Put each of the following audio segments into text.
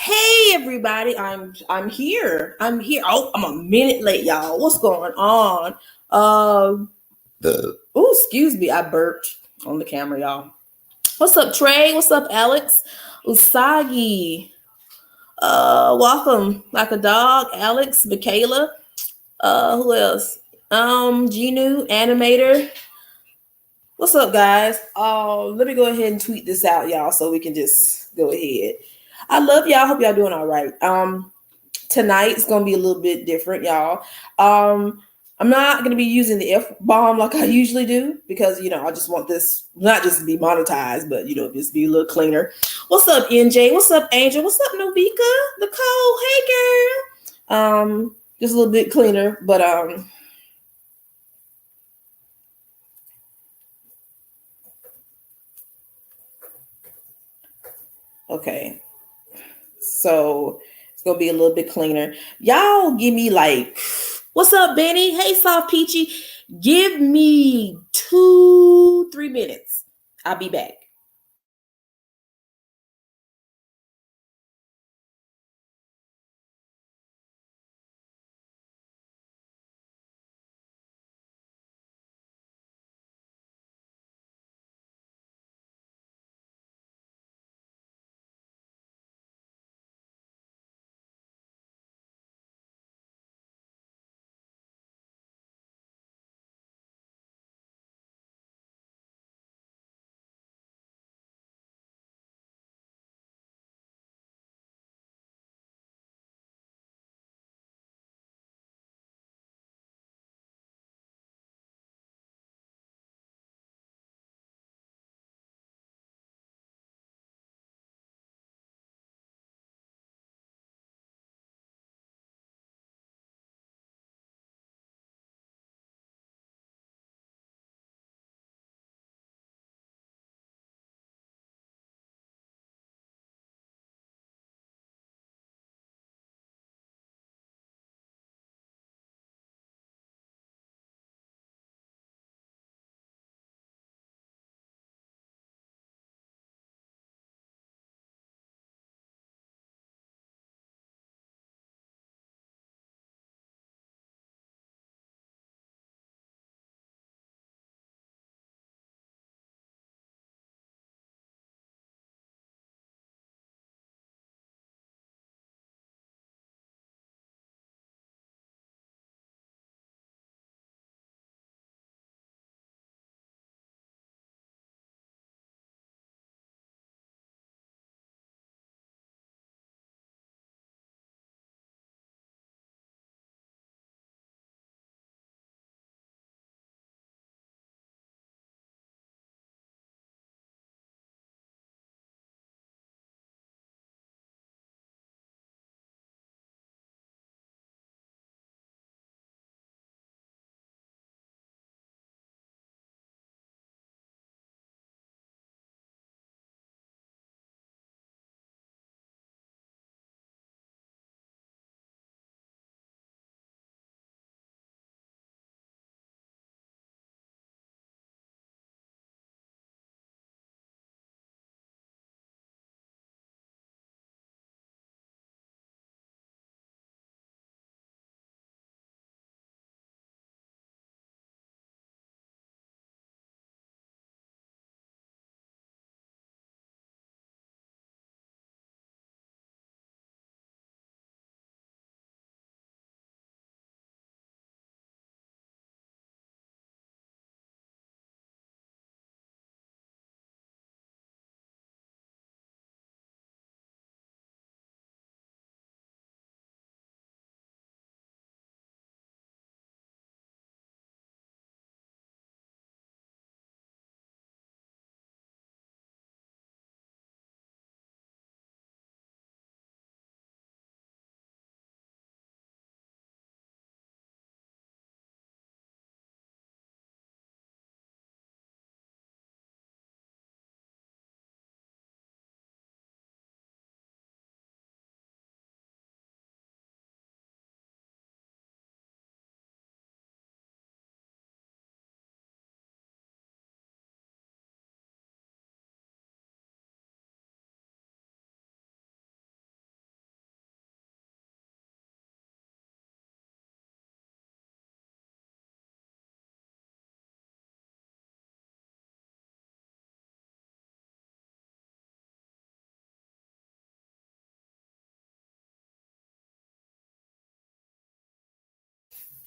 Hey everybody, I'm here. I'm here. Oh, I'm a minute late, y'all. What's going on? Excuse me, I burped on the camera, y'all. What's up, Trey? What's up, Alex? Usagi. Welcome, like a dog, Alex, Michaela. Who else? Genu, animator. What's up, guys? Let me go ahead and tweet this out, y'all, so we can just go ahead. I love y'all. Hope y'all doing all right. Tonight's gonna be a little bit different, y'all. I'm not gonna be using the F bomb like I usually do because I just want this not just to be monetized, but just be a little cleaner. What's up, NJ? What's up, Angel? What's up, Novika? Nicole? Hey, girl. Just a little bit cleaner, but okay. So it's gonna be a little bit cleaner. Y'all give me like, what's up, Benny? Hey, Soft Peachy. Give me 2-3 minutes. I'll be back.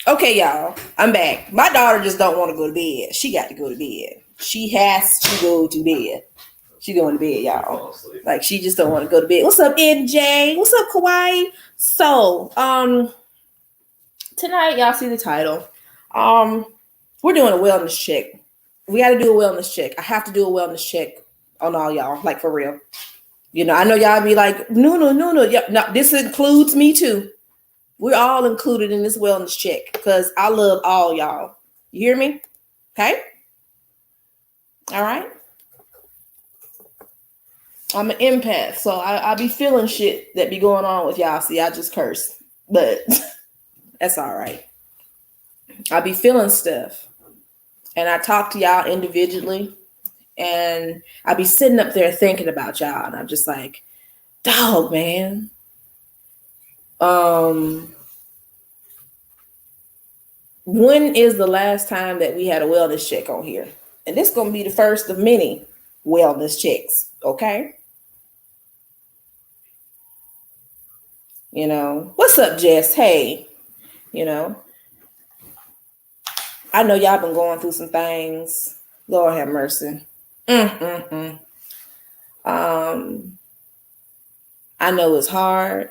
Okay, y'all, I'm back. My daughter just don't want to go to bed. She got to go to bed. She has to go to bed. She going to bed, y'all. Like she just don't want to go to bed. What's up, NJ? What's up, Kauai? So, tonight y'all see the title. We're doing a wellness check. We got to do a wellness check. I have to do a wellness check on all y'all, like for real. You know, I know y'all be like, no. Yeah, no, this includes me too. We're all included in this wellness check because I love all y'all. You hear me? Okay. All right. I'm an empath, so I be feeling shit that be going on with y'all. See, I just curse, but that's all right. I be feeling stuff, and I talk to y'all individually, and I be sitting up there thinking about y'all, and I'm just like, dog, man. When is the last time that we had a wellness check on here? And this is gonna be the first of many wellness checks. Okay. You know, what's up, Jess? Hey, you know, I know y'all been going through some things. Lord have mercy. Mm-mm-mm. Um, I know it's hard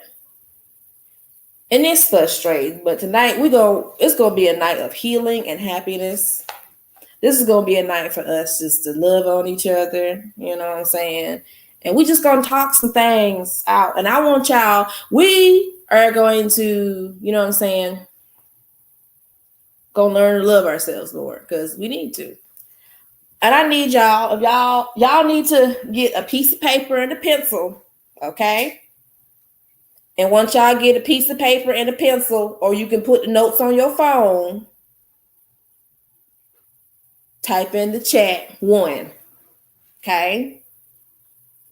and it's frustrating, but tonight it's gonna be a night of healing and happiness. This is gonna be a night for us just to love on each other, you know what I'm saying? And we just gonna talk some things out. And I want y'all, we are going to, you know what I'm saying, go learn to love ourselves more because we need to. And I need y'all, if y'all need to get a piece of paper and a pencil, okay? And once y'all get a piece of paper and a pencil, or you can put the notes on your phone, type in the chat 1. Okay?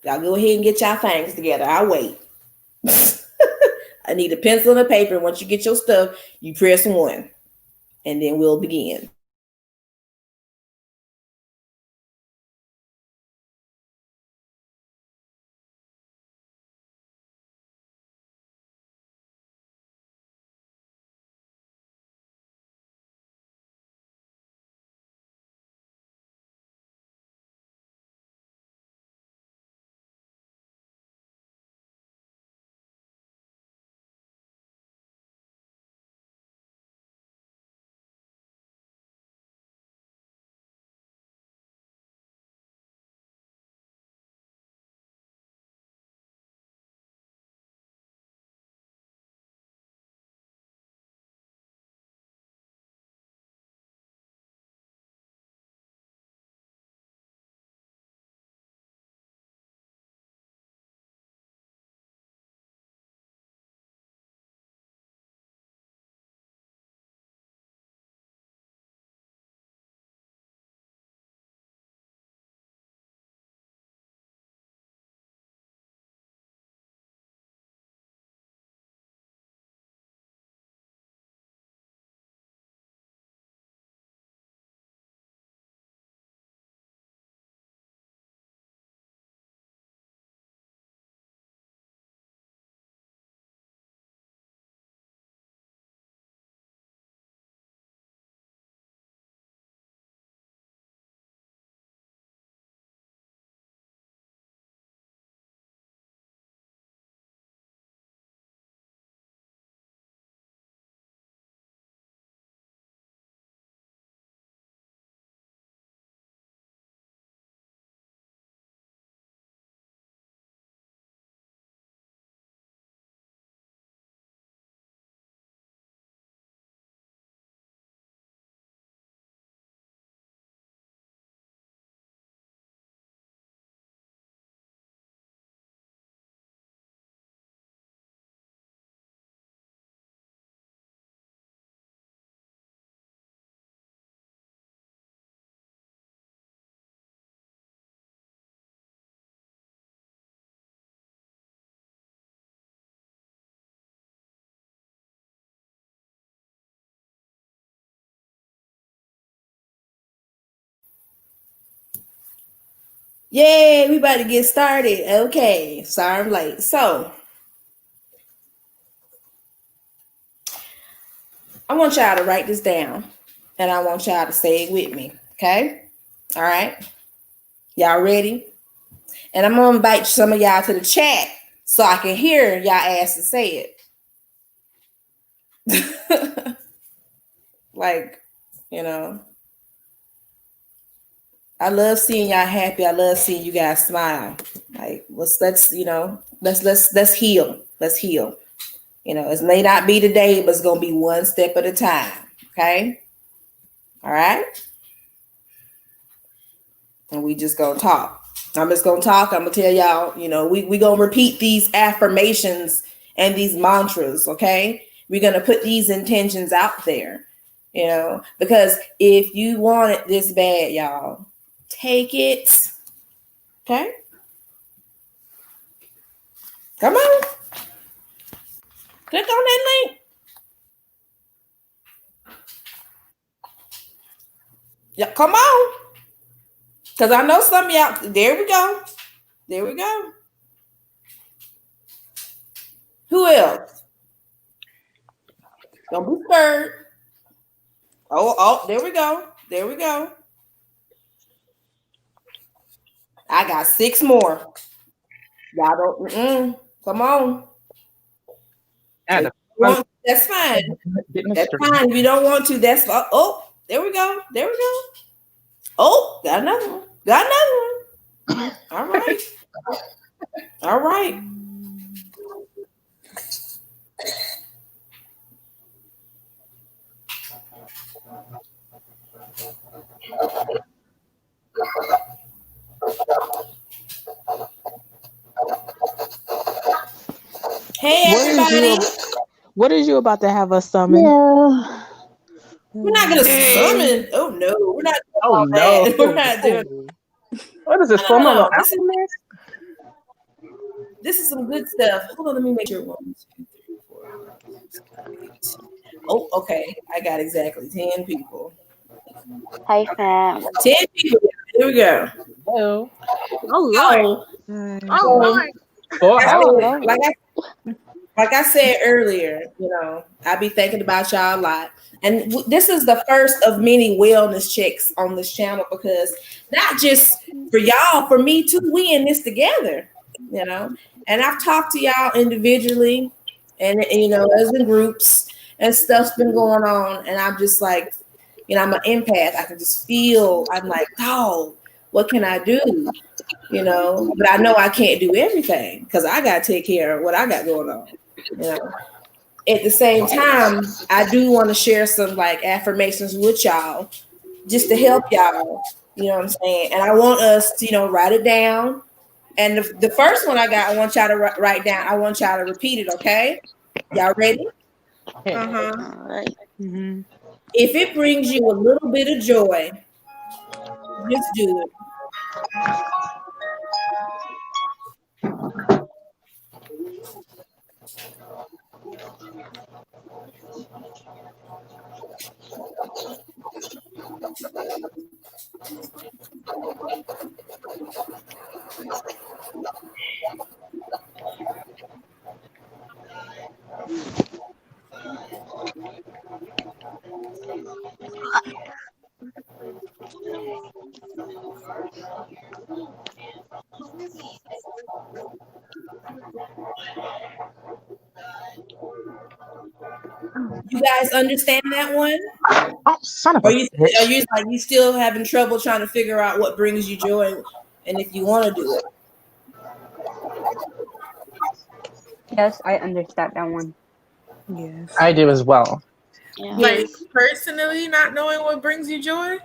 Y'all go ahead and get y'all things together. I'll wait. I need a pencil and a paper. Once you get your stuff, you press 1. And then we'll begin. Yay, we about to get started. Okay, sorry I'm late. So, I want y'all to write this down and I want y'all to say it with me. Okay? All right. Y'all ready? And I'm gonna invite some of y'all to the chat so I can hear y'all ask to say it. Like, you know, I love seeing y'all happy. I love seeing you guys smile. Like, let's let's heal. Let's heal. You know, it may not be today, but it's gonna be one step at a time. Okay. All right. And we just gonna talk. I'm just gonna talk. I'm gonna tell y'all, you know, we gonna repeat these affirmations and these mantras, okay? We're gonna put these intentions out there, you know, because if you want it this bad, y'all, take it. Okay? Come on. Click on that link. Yeah, come on. Because I know some of y'all, there we go. There we go. Who else? Don't be scared. Oh, there we go. There we go. I got 6 more. Y'all don't. Come on. That's fine. That's fine. If you don't want to, that's fine. Oh, there we go. There we go. Oh, got another one. Got another one. All right. All right. Hey, everybody. What is you about to have us summon? Yeah. We're not gonna summon. Oh no, we're not doing all that. We're not doing. What is this? No. This is some good stuff. Hold on, let me make sure. 1, 2, 3, 4, 5, 6, 7, 8. Oh, okay. I got exactly 10 people. Hi, fam. 10 people. Here we go. Hello. Oh Lord. Like I said earlier, you know, I be thinking about y'all a lot. And this is the first of many wellness checks on this channel because not just for y'all, for me too, we in this together, you know. And I've talked to y'all individually and you know, as in groups and stuff's been going on. And I'm just like, you know, I'm an empath. I can just feel, I'm like, oh, what can I do? You know, but I know I can't do everything because I got to take care of what I got going on. You know, at the same time, I do want to share some like affirmations with y'all just to help y'all. You know what I'm saying? And I want us to, you know, write it down. And the first one I got, I want y'all to write down. I want y'all to repeat it. Okay? Y'all ready? Uh-huh. All right. Mm-hmm. If it brings you a little bit of joy, just do it. You guys understand that one? Oh, son of a bitch. Are you like you still having trouble trying to figure out what brings you joy and if you want to do it? Yes, I understand that one. Yes. I do as well. Yeah. Like personally not knowing what brings you joy?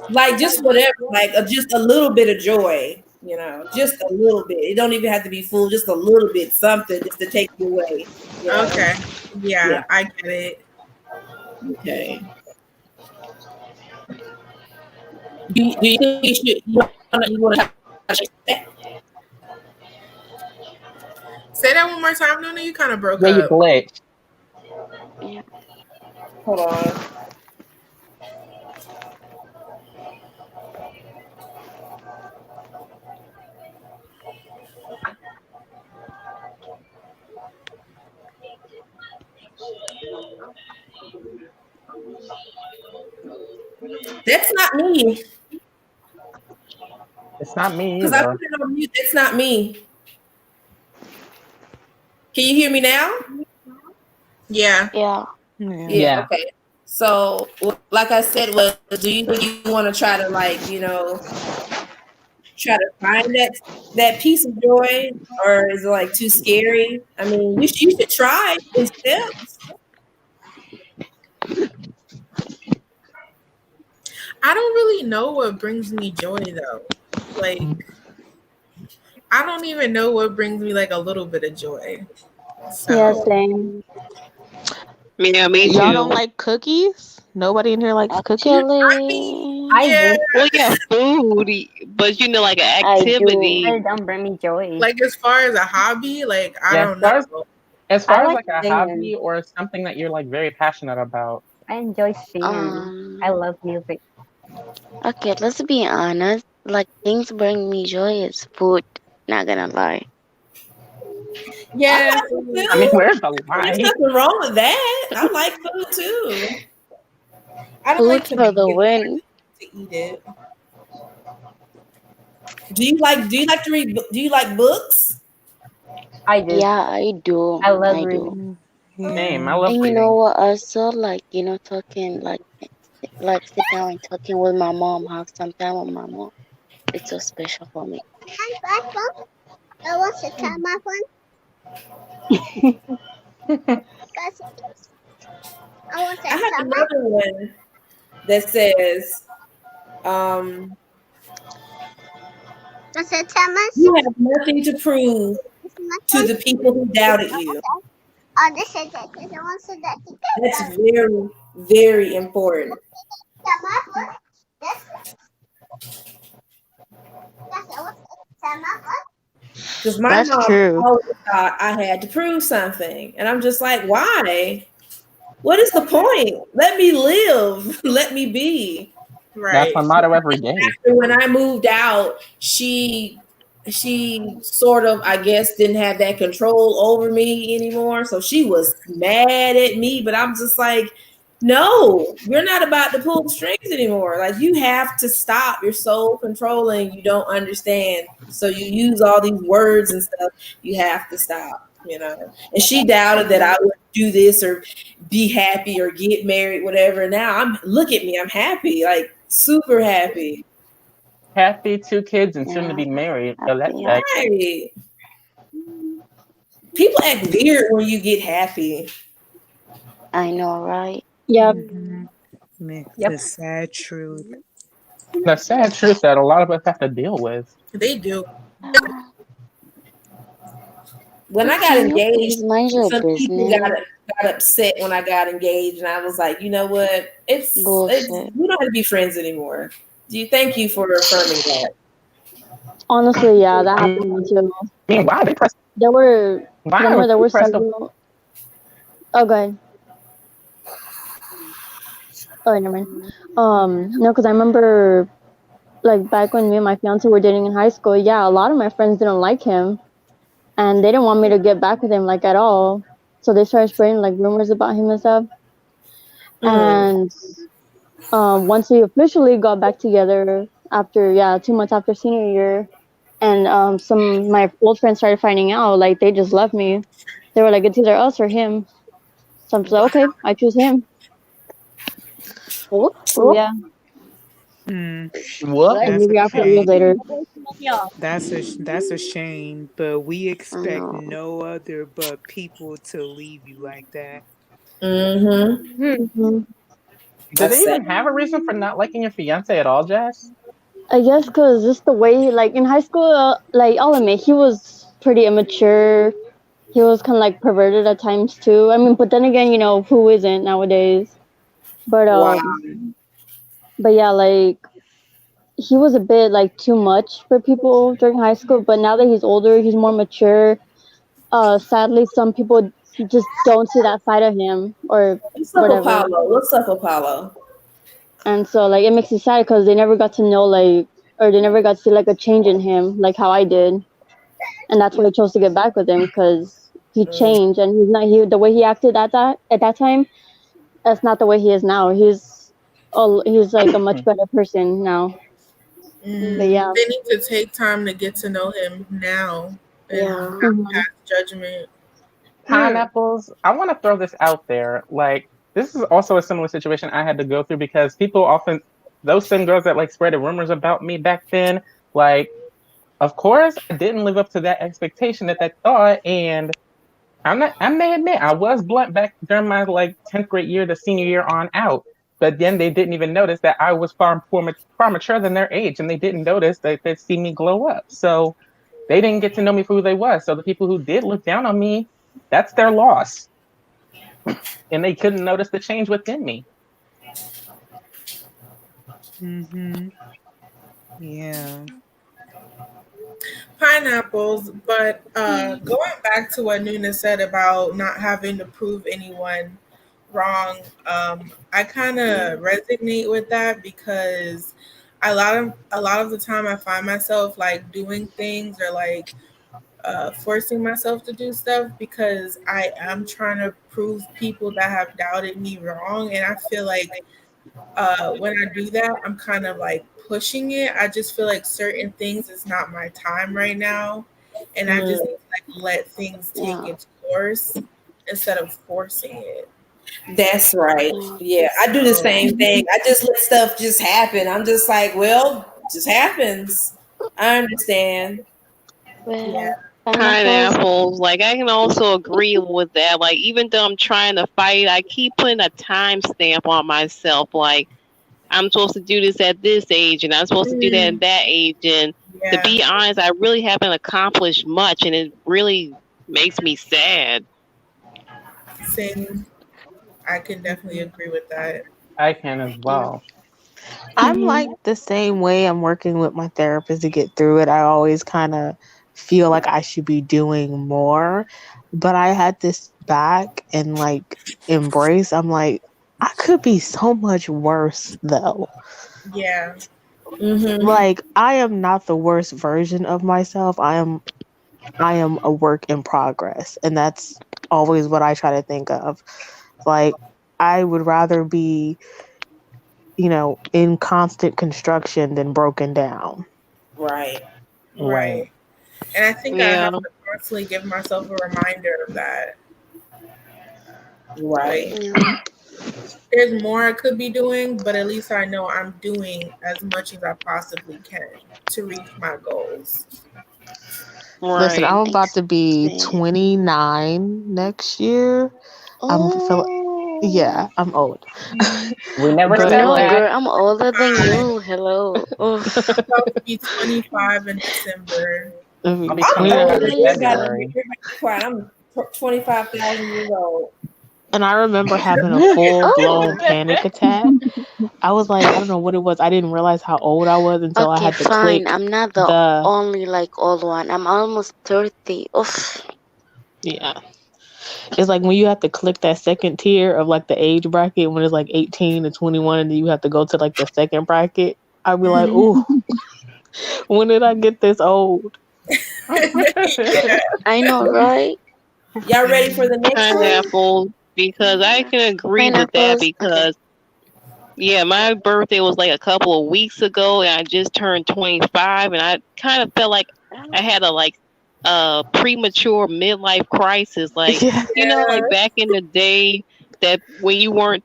Like just whatever, like just a little bit of joy, you know, just a little bit. It don't even have to be full, just a little bit, something just to take you away. You know? Okay. Yeah, I get it. Okay. Do you think you want to that? Say that one more time, Nuna. You kind of broke Yeah, you up. glitched. Yeah. Hold on. That's not me. It's not me Because I either. put it on mute. That's not me. Can you hear me now? Yeah. Yeah. Yeah. Okay. So, like I said, do you think you want to try to try to find that piece of joy, or is it like too scary? I mean, you should try in steps. I don't really know what brings me joy though. Like, I don't even know what brings me like a little bit of joy. So Yeah, same. Me Y'all don't too. like cookies? Nobody in here likes cookies? I mean, I yeah, do. Well, yeah, food, but like an I do. activity. But it don't bring me joy. like as far as a hobby, like I Yeah, don't know. as far I as like like a singing. hobby or something that you're like very passionate about. I enjoy singing. I love music. Okay, let's be honest. Like things bring me joy is food. Not gonna lie. I Yeah, like food I mean, too. where's the There's lie? nothing wrong with that. I like food too. I don't like Food to for make the it, but I win. like to eat it. Do you like books? I do. Yeah, I do. I love I do. reading. Same. I love And you know reading. what? Also, like talking, like sit down and talking with my mom, have some time with my mom. It's so special for me. I want to tell my friend. I want to I have tell my another one that says, um, you have nothing to prove to the people who doubted you. Oh, this is it. I want to that. That's very, very important. Because my That's mom true. always thought I had to prove something. And I'm just like, why? What is the point? Let me live. Let me be. That's Right. my motto every day. After when I moved out, she sort of, I guess, didn't have that control over me anymore. So she was mad at me, but I'm just like, no, you're not about to pull the strings anymore. Like, you have to stop. You're so controlling. You don't understand. So you use all these words and stuff. You have to stop, And she doubted that I would do this or be happy or get married, whatever. Now look at me. I'm happy, like super happy. Happy 2 kids and soon to Yeah. be married. So that's Happy. that. Right. People act weird when you get happy. I know, right? Yep. The sad truth. The sad truth that a lot of us have to deal with. They do. When I got Can you engaged, please mind your some people business? got upset when I got engaged, and I was like, you know what? It's Bullshit. we don't have to be friends anymore. Thank you for affirming that. Honestly, yeah, that happened to me too. I mean, why they press? There were press the? several. Oh, go ahead. Oh, never mind. No, because I remember, like back when me and my fiance were dating in high school. Yeah, a lot of my friends didn't like him, and they didn't want me to get back with him like at all. So they started spreading like rumors about him and stuff. And once we officially got back together after 2 months after senior year, and some my old friends started finding out, like they just left me. They were like, it's either us or him. So I'm just like, okay, I choose him. So yeah. What? And That's maybe a after years shame. later. That's a shame. But we expect know. no other but people to leave you like that. Mm-hmm. Mm-hmm. Do they even have a reason for not liking your fiance at all, Jess? I guess because just the way, like in high school, like I'll admit he was pretty immature. He was kind of like perverted at times too. I mean, but then again, who isn't nowadays? But Wow. but yeah, like he was a bit like too much for people during high school. But now that he's older, he's more mature. Sadly, some people just don't see that side of him or What's up, whatever. Apollo? What's up, Apollo? And so like it makes me sad because they never got to know or they never got to see like a change in him like how I did. And that's why I chose to get back with him because he changed and the way he acted at that time. That's not the way he is now. Oh, he's like a much better person now. But Mm, yeah. they need to take time to get to know him now and Yeah. not Mhm. pass judgment. Pineapples. I want to throw this out there. Like, this is also a similar situation I had to go through because people often, those same girls that like spread rumors about me back then, like, of course, I didn't live up to that expectation that they thought, and I may admit I was blunt back during my like 10th grade year to senior year on out. But then they didn't even notice that I was far mature than their age, and they didn't notice that they'd see me glow up. So they didn't get to know me for who they was. So the people who did look down on me, that's their loss, and they couldn't notice the change within me. Mm-hmm. Yeah. Pineapples, but going back to what Nuna said about not having to prove anyone wrong, I kind of resonate with that because a lot of the time I find myself like doing things or like forcing myself to do stuff because I am trying to prove people that have doubted me wrong, and I feel like when I do that, I'm kind of like pushing it. I just feel like certain things is not my time right now, and I Mm, just need to like let things take Yeah. its course instead of forcing it. that's right. Yeah. Yeah, I do the So same thing. I just let stuff just happen. I'm just like, well, just happens. I understand. Well, yeah, pineapples. Pineapples. Like I can also agree with that. Like even though I'm trying to fight, I keep putting a timestamp on myself. Like I'm supposed to do this at this age, and I'm supposed to do that at mm, that age. And to yeah, be honest, I really haven't accomplished much, and it really makes me sad. same. I can definitely agree with that. I can as Yeah. well. I'm Mhm. like the same way. I'm working with my therapist to get through it. I always kind of feel like I should be doing more, but I had this back and like embrace. I'm like, I could be so much worse though. Yeah, Mm-hmm. Like I am not the worst version of myself. I am a work in progress, and that's always what I try to think of. Like I would rather be, in constant construction than broken down. Right. Right. right. And I think I Yeah, have to constantly give myself a reminder of that. Like Right. Yeah. there's more I could be doing, but at least I know I'm doing as much as I possibly can to reach my goals. Listen, right. I'm about to be Same. 29 next year. I'm feel Oh. Yeah, I'm old. We never But said No, that. girl, I'm older than Five. you. Hello. I'm Oof. about to be 25 in December. I'll be I'm 29 in older. Really? February. Everybody be quiet. I'm 25,000 years old. and I remember having a full blown Oh. panic attack. I was like, I don't know what it was. I didn't realize how old I was until I Okay, had to fine. click I'm not the the only like old one. I'm almost 30. Oof. yeah. It's like when you have to click that second tier of like the age bracket when it's like 18 to 21 and then you have to go to like the second bracket. I'd be like, Mm. ooh, when did I get this old? I know, right? Y'all ready for the next one? Pineapples, because I can agree with that Pineapples. Okay. because yeah, my birthday was like a couple of weeks ago, and I just turned 25, and I kind of felt like I had a like premature midlife crisis. Like Yeah. like Yeah, back in the day, that when you're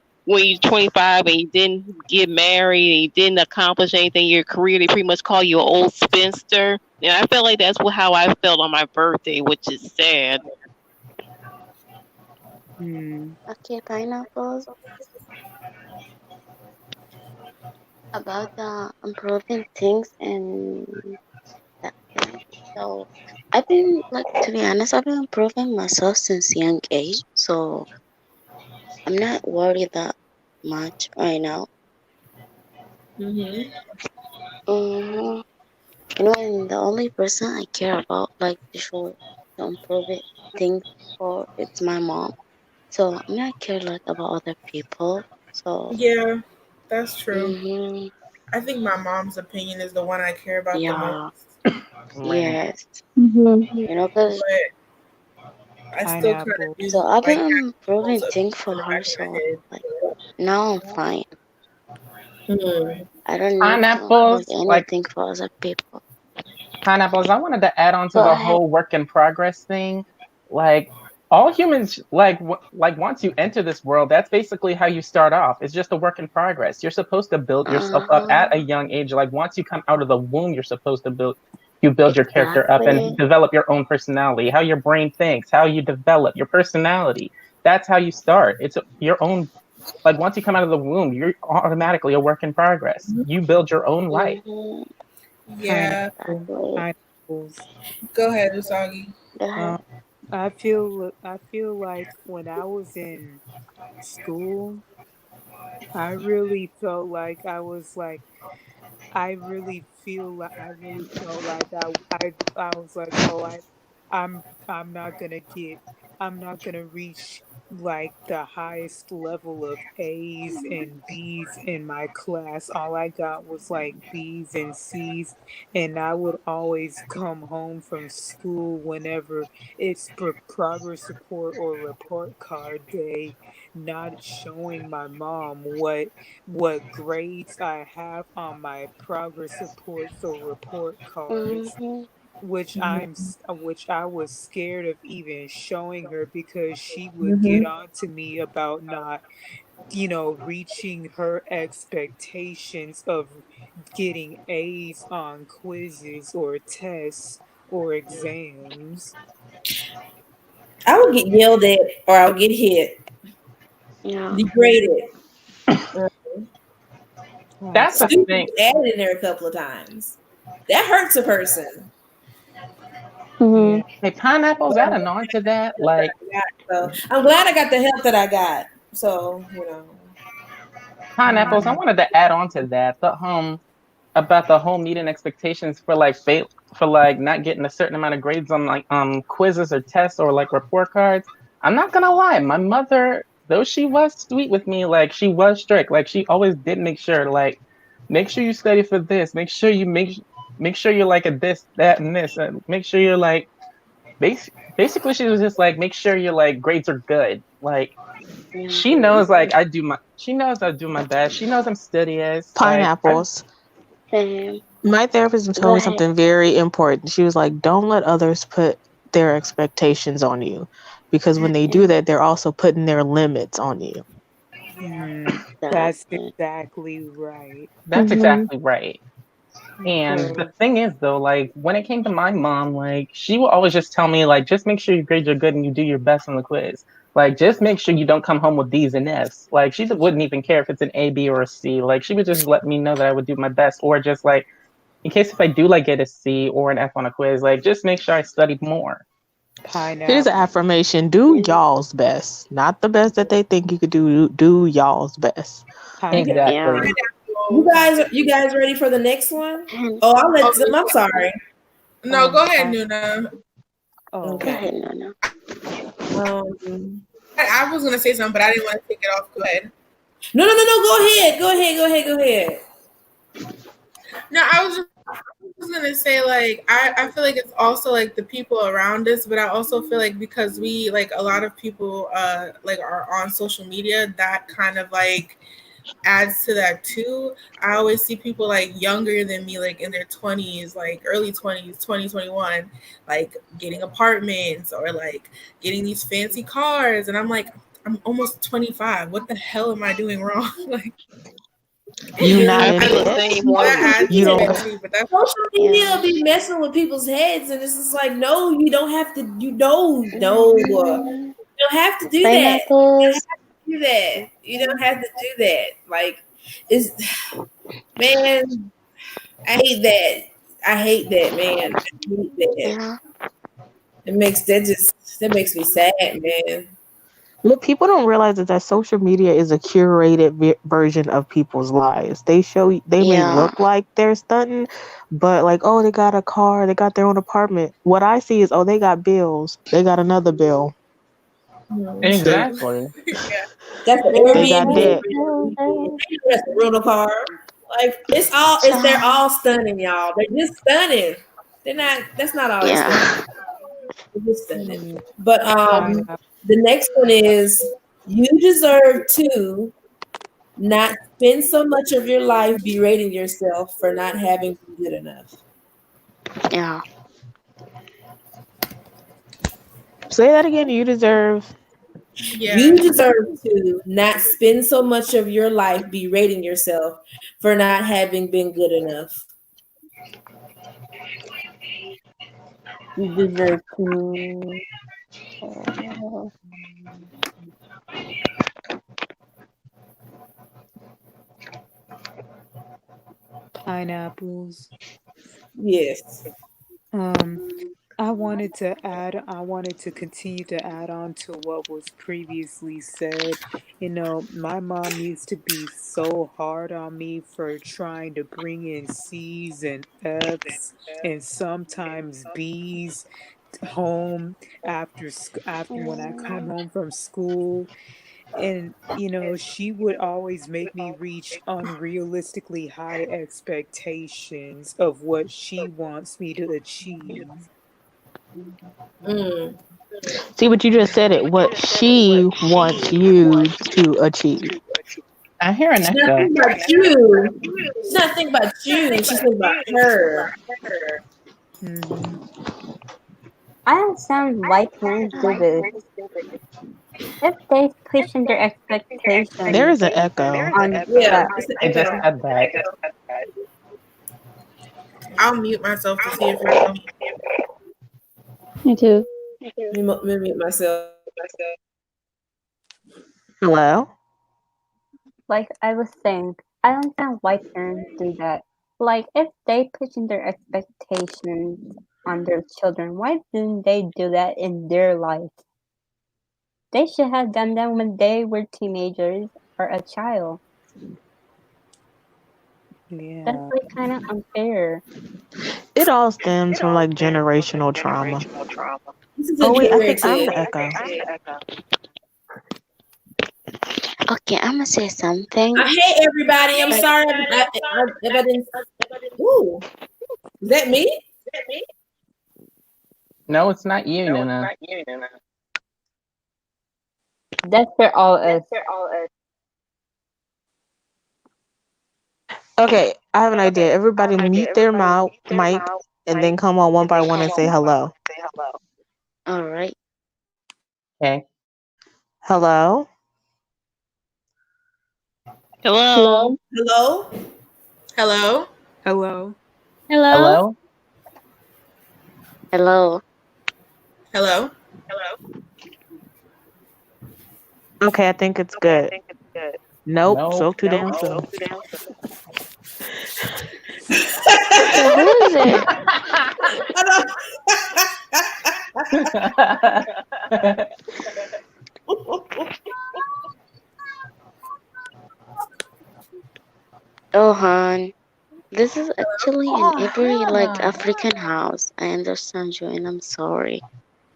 25 and you didn't get married and you didn't accomplish anything in your career, they pretty much call you an old spinster. And I felt like that's how I felt on my birthday, which is sad. Hmm. Okay, pineapples. About the improving things and that thing. So I've been like, to be honest, I've been improving myself since young age. So I'm not worried that much right now. Mm-hmm. hmm and the only person I care about, like to improve it, things for, it's my mom. So I'm not care like about other people. So yeah, that's true. hmm I think my mom's opinion is the one I care about the yeah, most, Right. yes, Mhm. cause but I still kind of Pineapples. do so I've like been have people's improving things opinions for in the her. back of my So head. like now I'm fine. Hmm. I don't need to hold Pineapples, like anything for other people. pineapples. I wanted to add on to Go the ahead. whole work in progress thing. Like all humans, like once you enter this world, that's basically how you start off. It's just a work in progress. You're supposed to build yourself up Uh-huh. at a young age. Like once you come out of the womb, you're supposed to build your character up and Exactly. develop your own personality, how your brain thinks, how you develop your personality. That's how you start. It's your own. Like once you come out of the womb, you're automatically a work in progress. You build your own life. Mm-hmm. Yeah. Pineapple, Exactly. pineapples. Go ahead, Usagi. Go ahead. Um, I feel like when I was in school, I really felt like I really felt like I was like, oh, I'm not gonna get I'm not gonna reach like the highest level of A's and B's in my class. All I got was like B's and C's, and I would always come home from school whenever it's progress report or report card day, not showing my mom what grades I have on my progress reports or report cards, Mm-hmm. which I was scared of even showing her because she would get Hmm. on to me about not, reaching her expectations of getting A's on quizzes or tests or exams. I would get yelled at or I would get hit, Yeah. degraded. That's the That's Stupid thing. added in there a couple of times. That hurts a person. yeah. Mhm. Hey, pineapples, adding on to that, like So I'm glad I got the help that I got. So, pineapples, I Mhm. wanted to add on to that. The about the whole meeting expectations for like fail for like not getting a certain amount of grades on like quizzes or tests or like report cards. I'm not gonna lie, my mother, though she was sweet with me, like she was strict. Like she always did make sure, like, make sure you study for this, make sure you're like a this, that, and this, and make sure you're like basically she was just like make sure your like grades are good. Like she Mm-hmm. knows like she knows I do my best. She knows I'm studious. Like I Pineapples. Same. My therapist Go told me ahead. something very important. She was like, don't let others put their expectations on you. Because when they do Mm-mm. that, they're also putting their limits on you. Mm, that's Exactly. exactly right. that's Mhm. exactly right. And the Because thing is though, like when it came to my mom, like she will always just tell me, like, just make sure your grades are good and you do your best on the quiz. Like just make sure you don't come home with D's and F's. Like she wouldn't even care if it's an A, B, or a C. Like she would just let me know that I would do my best, or just like in case if I do like get a C or an F on a quiz, like just make sure I studied more. Here's an pineapple, affirmation: do Mm. y'all's best. Not the best that they think you could do. Do y'all's best. you pineapple, Exactly. Yeah. you Pineapples. pine. guys, you guys ready for the next one? And Oh, I'll let Oh, them. I'm sorry. no, go ahead, Pine. Nuna. go Oh, Okay. ahead, Nona. Um. I was gonna say something, but I didn't want to take it off. Go ahead. No, no, no, no. Go ahead. Go ahead. Go ahead. Go ahead. No, I was just gonna say like I feel like it's also like the people around us, but I also feel like because we like a lot of people like are on social media, that kind of like adds to that too. I always see people like younger than me, like in their 20s, like early 20s, 2021, like getting apartments or like getting these fancy cars. And I'm like, I'm almost 25. What the hell am I doing wrong? Like, You not I in feel the debt. same Social way. that adds You to don't. media. it too. But that's Social media Yeah. be messing with people's heads, and it's just like, no, you don't have to. You know, no, Mm-hmm. you don't have to do that. Pineapples. Do that. You don't have to do that. Like, it's man. I hate that. I hate that, man. I hate that. Yeah. That makes me sad, man. What people don't realize is that social media is a curated version of people's lives. They may Yeah. look like they're stunting, but like, oh, they got a car, they got their own apartment. What I see is, oh, they got bills, they got another bill, they Exactly. yeah. That's the they Bills, Airbnb. got bills, debt. bills, bills. That's the rental car. Like they're Child. all stunning, y'all. They're just stunning. They're not. That's not all they're Yeah. stunning. They're just stunning. mm, But pineapple. the next one is you deserve to Not spend so much of your life berating yourself for not having been good enough. Yeah. Say that again. You deserve. You Yeah. deserve to not spend so much of your life berating yourself for not having been good enough. You deserve to. Uh, Pineapples. Yes. Um, I wanted to continue to add on to what was previously said. You know, my mom used to be so hard on me for trying to bring in C's and F's and sometimes B's home after when I come home from school. And, you know, she would always make me reach unrealistically high expectations of what she wants me to achieve. Mm. See what you just said. It. What she wants you to achieve. I hear an She's not echo. thinking about you. She's not thinking about you. She's thinking about her. Mm-hmm. I understand why parents do this. If they pushing their There expectations is an echo. on Yeah, that, it's an I just echo. had that. I'll mute myself to see if it's me. me too. Let me mute myself. Hello. Like I was saying, I understand why parents do that. Like if they pushing their expectations on their children, why didn't they do that in their life? They should have done that when they were teenagers or a child. That's Yeah. like kind of unfair. It all stems from like generational trauma. This is Oh wait, I think I'm inherited. the echo. Okay, I'm gonna say something. I hate everybody. I'm Like, sorry if I didn't. Ooh, is that me? No, it's not you, Nuna. That's for all us. Okay, I have an idea. Everybody mute their mouth mic and then come on one by one and say hello. all right. Okay. Hello. Hello. Hello? Hello? Hello? Hello. Hello? Hello? Hello. Hello? Okay, I think it's good. Nope, No. spoke too damn soon. Okay, who is it? Oh, hon. This is actually in Oh, every hell like no. African house. I understand you, and I'm sorry.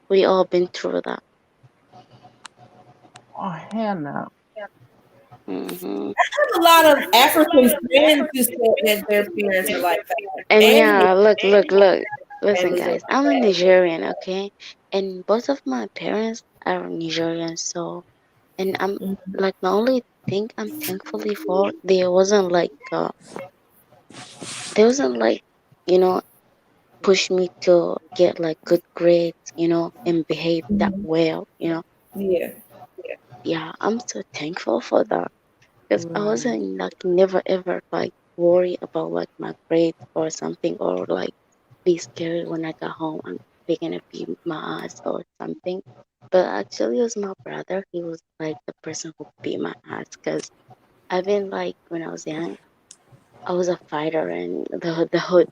We all been through that. Oh, hell no. Hmm. A lot of African friends who said that their parents are like that. And And me. yeah, look. And Listen, was guys. I'm a Nigerian, okay? And both of my parents are Nigerian, so and I'm like, like the only thing I'm thankfully for there wasn't like you know push me to get like good grades, and behave that mhm, well, yeah. Yeah, I'm so thankful for that because I Right. wasn't like never ever like worry about like my grades or something or like be scared when I got home they're gonna beat my ass or something. But actually, it was my brother. He was like the person who beat my ass because I've been like when I was young, I was a fighter and the hood,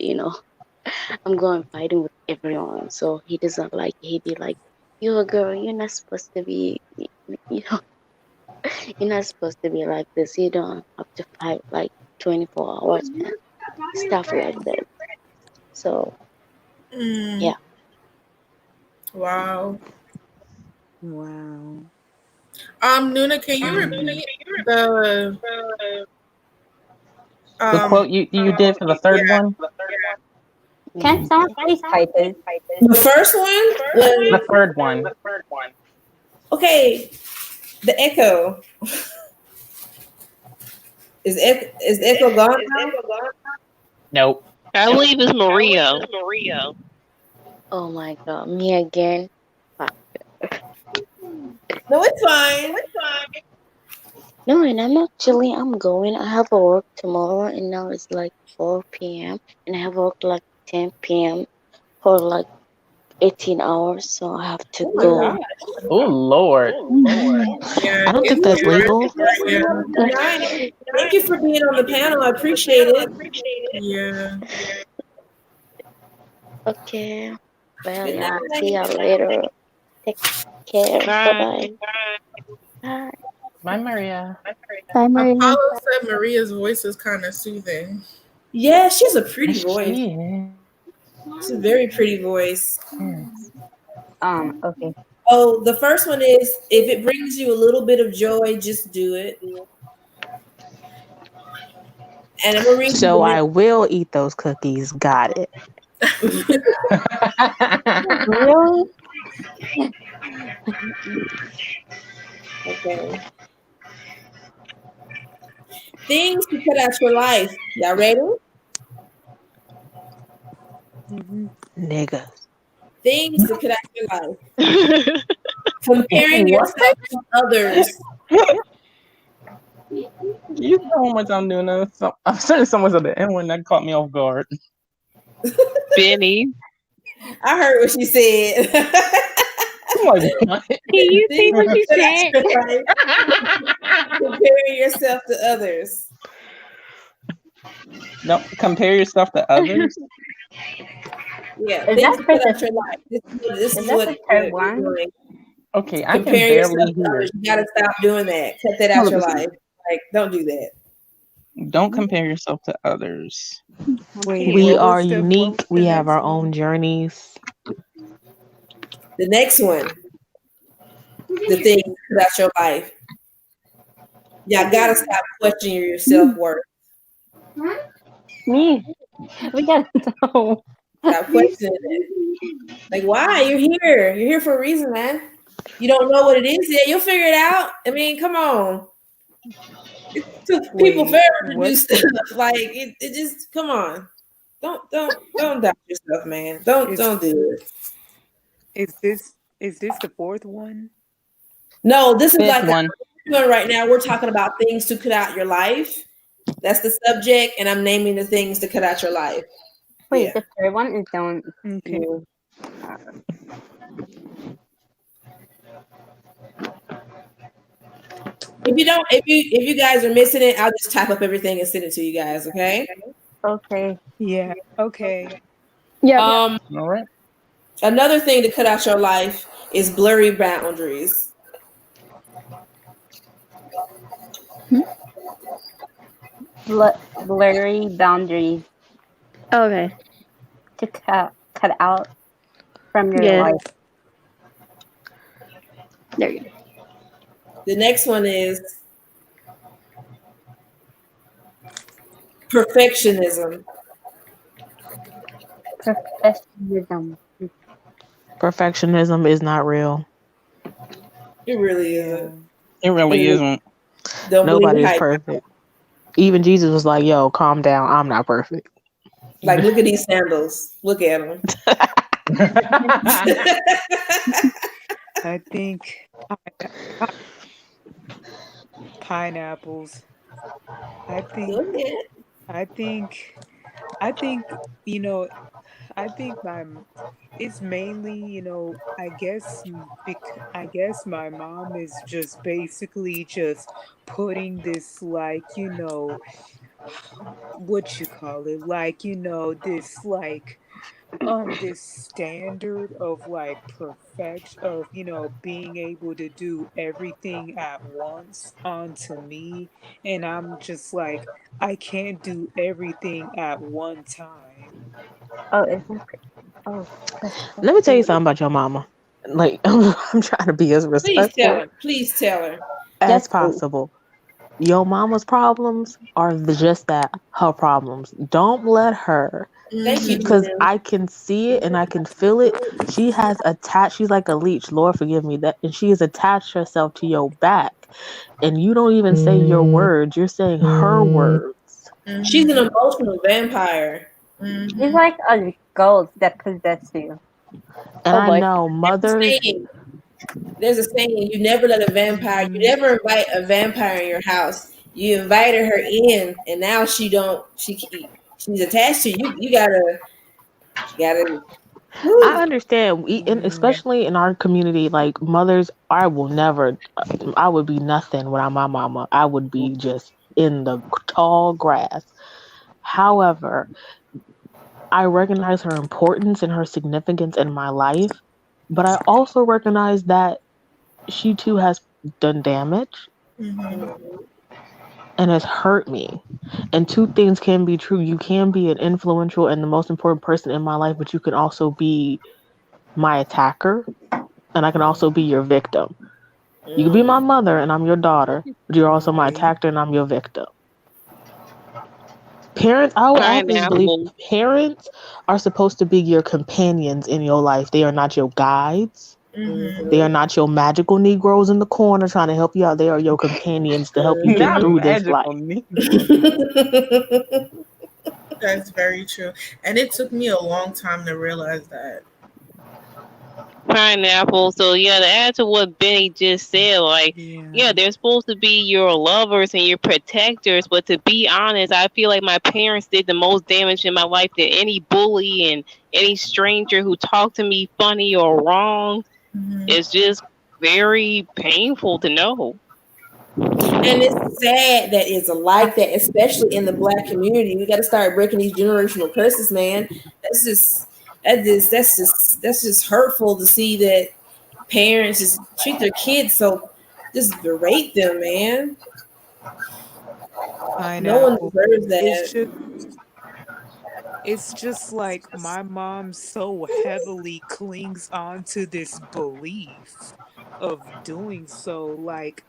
I'm going fighting with everyone. So he doesn't like. He'd be like, "You're a girl. You're not supposed to be. You know, you're not supposed to be like this. You don't have to fight like 24 hours and stuff like that." So Mm, yeah. wow. Wow. Nuna, can you Mm-hmm. repeat the The um quote you did for the yeah, third one? Can Mm. someone please type it? The first one The was third one. okay. The echo. Is Echo gone now? Nope. I believe it's Maria. Oh my god, me again. Fuck. No, it's fine. No, and I'm going. I have a work tomorrow, and now it's like 4 p.m. and I have work like 10 p.m. for like 18 hours, so I have to Oh my go. god. Oh Lord. Yeah, I don't think it's that's too legal. early right now. Nice. Thank you for being on the panel. I appreciate it. Yeah. Okay. Well, Good yeah. See night. y'all later. Take care. Bye Bye. bye. Bye. Bye, Maria. Bye, Maria. Apollo said Maria's voice is kind of soothing. Yeah, she has a pretty Yes, voice. she is. It's a very pretty voice. Okay. Oh, the first one is if it brings you a little bit of joy, just do it. And I'm gonna read you So I the will eat those cookies. Got it. next. Really? Okay. Things to cut out your life. Y'all ready? Niggas. Things to cut out your life. Comparing What? yourself to others. You know how much I'm doing this. I'm certain someone's at the end when that caught me off guard. Benny. I heard what she said. I'm like, what? Can you see Things what to you cut out said? your life. Comparing yourself to others. No, compare yourself to others. Yeah, Is things that to for cut out the your life. This is is that what the we're third one? doing. Okay, I can Comparing yourself barely to hear. others. You gotta stop doing that. Cut that out your life. Like, don't do that. Don't compare yourself to others. Wait, We what are was unique. We the have next our one? own journeys. The next one, the things to cut out your life. Y'all gotta stop questioning your self worth. Me. We gotta know. Stop questioning it. Like, why? You're here. You're here for a reason, man. You don't know what it is yet. You'll figure it out. I mean, come on. It took people Wait, forever to do what stuff. Like it just come on. Don't doubt yourself, man. Don't is do it. is this the fourth one? No, this is Fifth like one. right now. We're talking about things to cut out your life. That's the subject, and I'm naming the things to cut out your life. Wait, Yeah. the third one is don't Okay. use. If you guys are missing it, I'll just type up everything and send it to you guys. Okay. Okay. Yeah. Okay. Yep. All right. Another thing to cut out your life is blurry boundaries. Blurry boundaries Okay. to cut out from your Yeah. life. There you go. The next one is perfectionism. Perfectionism. Perfectionism is not real. It really Yeah. isn't. It really isn't. Don't believe Nobody the is hype. perfect. Even Jesus was like, yo, calm down. I'm not perfect. Like, look at these sandals. Look at them. I think pineapples. I think Look at. I think I think you know I think it's mainly I guess my mom is just basically just putting this like what you call it like this standard of like perfection of being able to do everything at once onto me, and I'm just like I can't do everything at one time. Oh, isn't oh Let me tell you perfectionism. something about your mama. Like, I'm trying to be as Please tell respectful her. Please tell her. Yes, as please. possible. Your mama's problems are just that, her problems. Don't let her, Thank you, because Gina. I can see it and I can feel it. She has attached, she's like a leech, Lord forgive me, that, and she has attached herself to your back And you don't even say your words, you're saying her words. She's an Mhm. emotional vampire. She's Mhm. like a ghost that possesses you. And Oh I boy. know There's a mothers, saying. There's a saying. You never let a vampire. You Mhm. never invite a vampire in your house. You invited her in, and now she don't. She's attached to you. You gotta. You gotta. I Whew. understand, and especially in our community, like mothers, I will never, I would be nothing without my mama. I would be just in the tall grass. However, I recognize her importance and her significance in my life, but I also recognize that she too has done damage Mhm. and has hurt me. And two things can be true. You can be an influential and the most important person in my life, but you can also be my attacker, and I can also be your victim. You can be my Mm. mother and I'm your daughter, but you're also my Right. attacker and I'm your victim. Parents, I will always believe Pineapple. parents are supposed to be your companions in your life. They are not your guides. Mhm. They are Mhm. not your magical Negroes in the corner trying to help you out. They are your companions to help you get Not Mhm. through this magical life. Negro. That's very true. And it took me a long time to realize that. Pineapple. So yeah, to add to what Benny just said, like, Yeah. yeah, they're supposed to be your lovers and your protectors, but to be honest, I feel like my parents did the most damage in my life than any bully and any stranger who talked to me funny or wrong. Mhm. It's just very painful to know. And it's sad that it's like that, especially in the black community. We got to start breaking these generational curses, man. That's just that's just hurtful to see that parents just treat their kids so just berate them, man. No one Pineapple. deserves It's that. just it's just like my mom so heavily clings on to this belief of doing so. Like,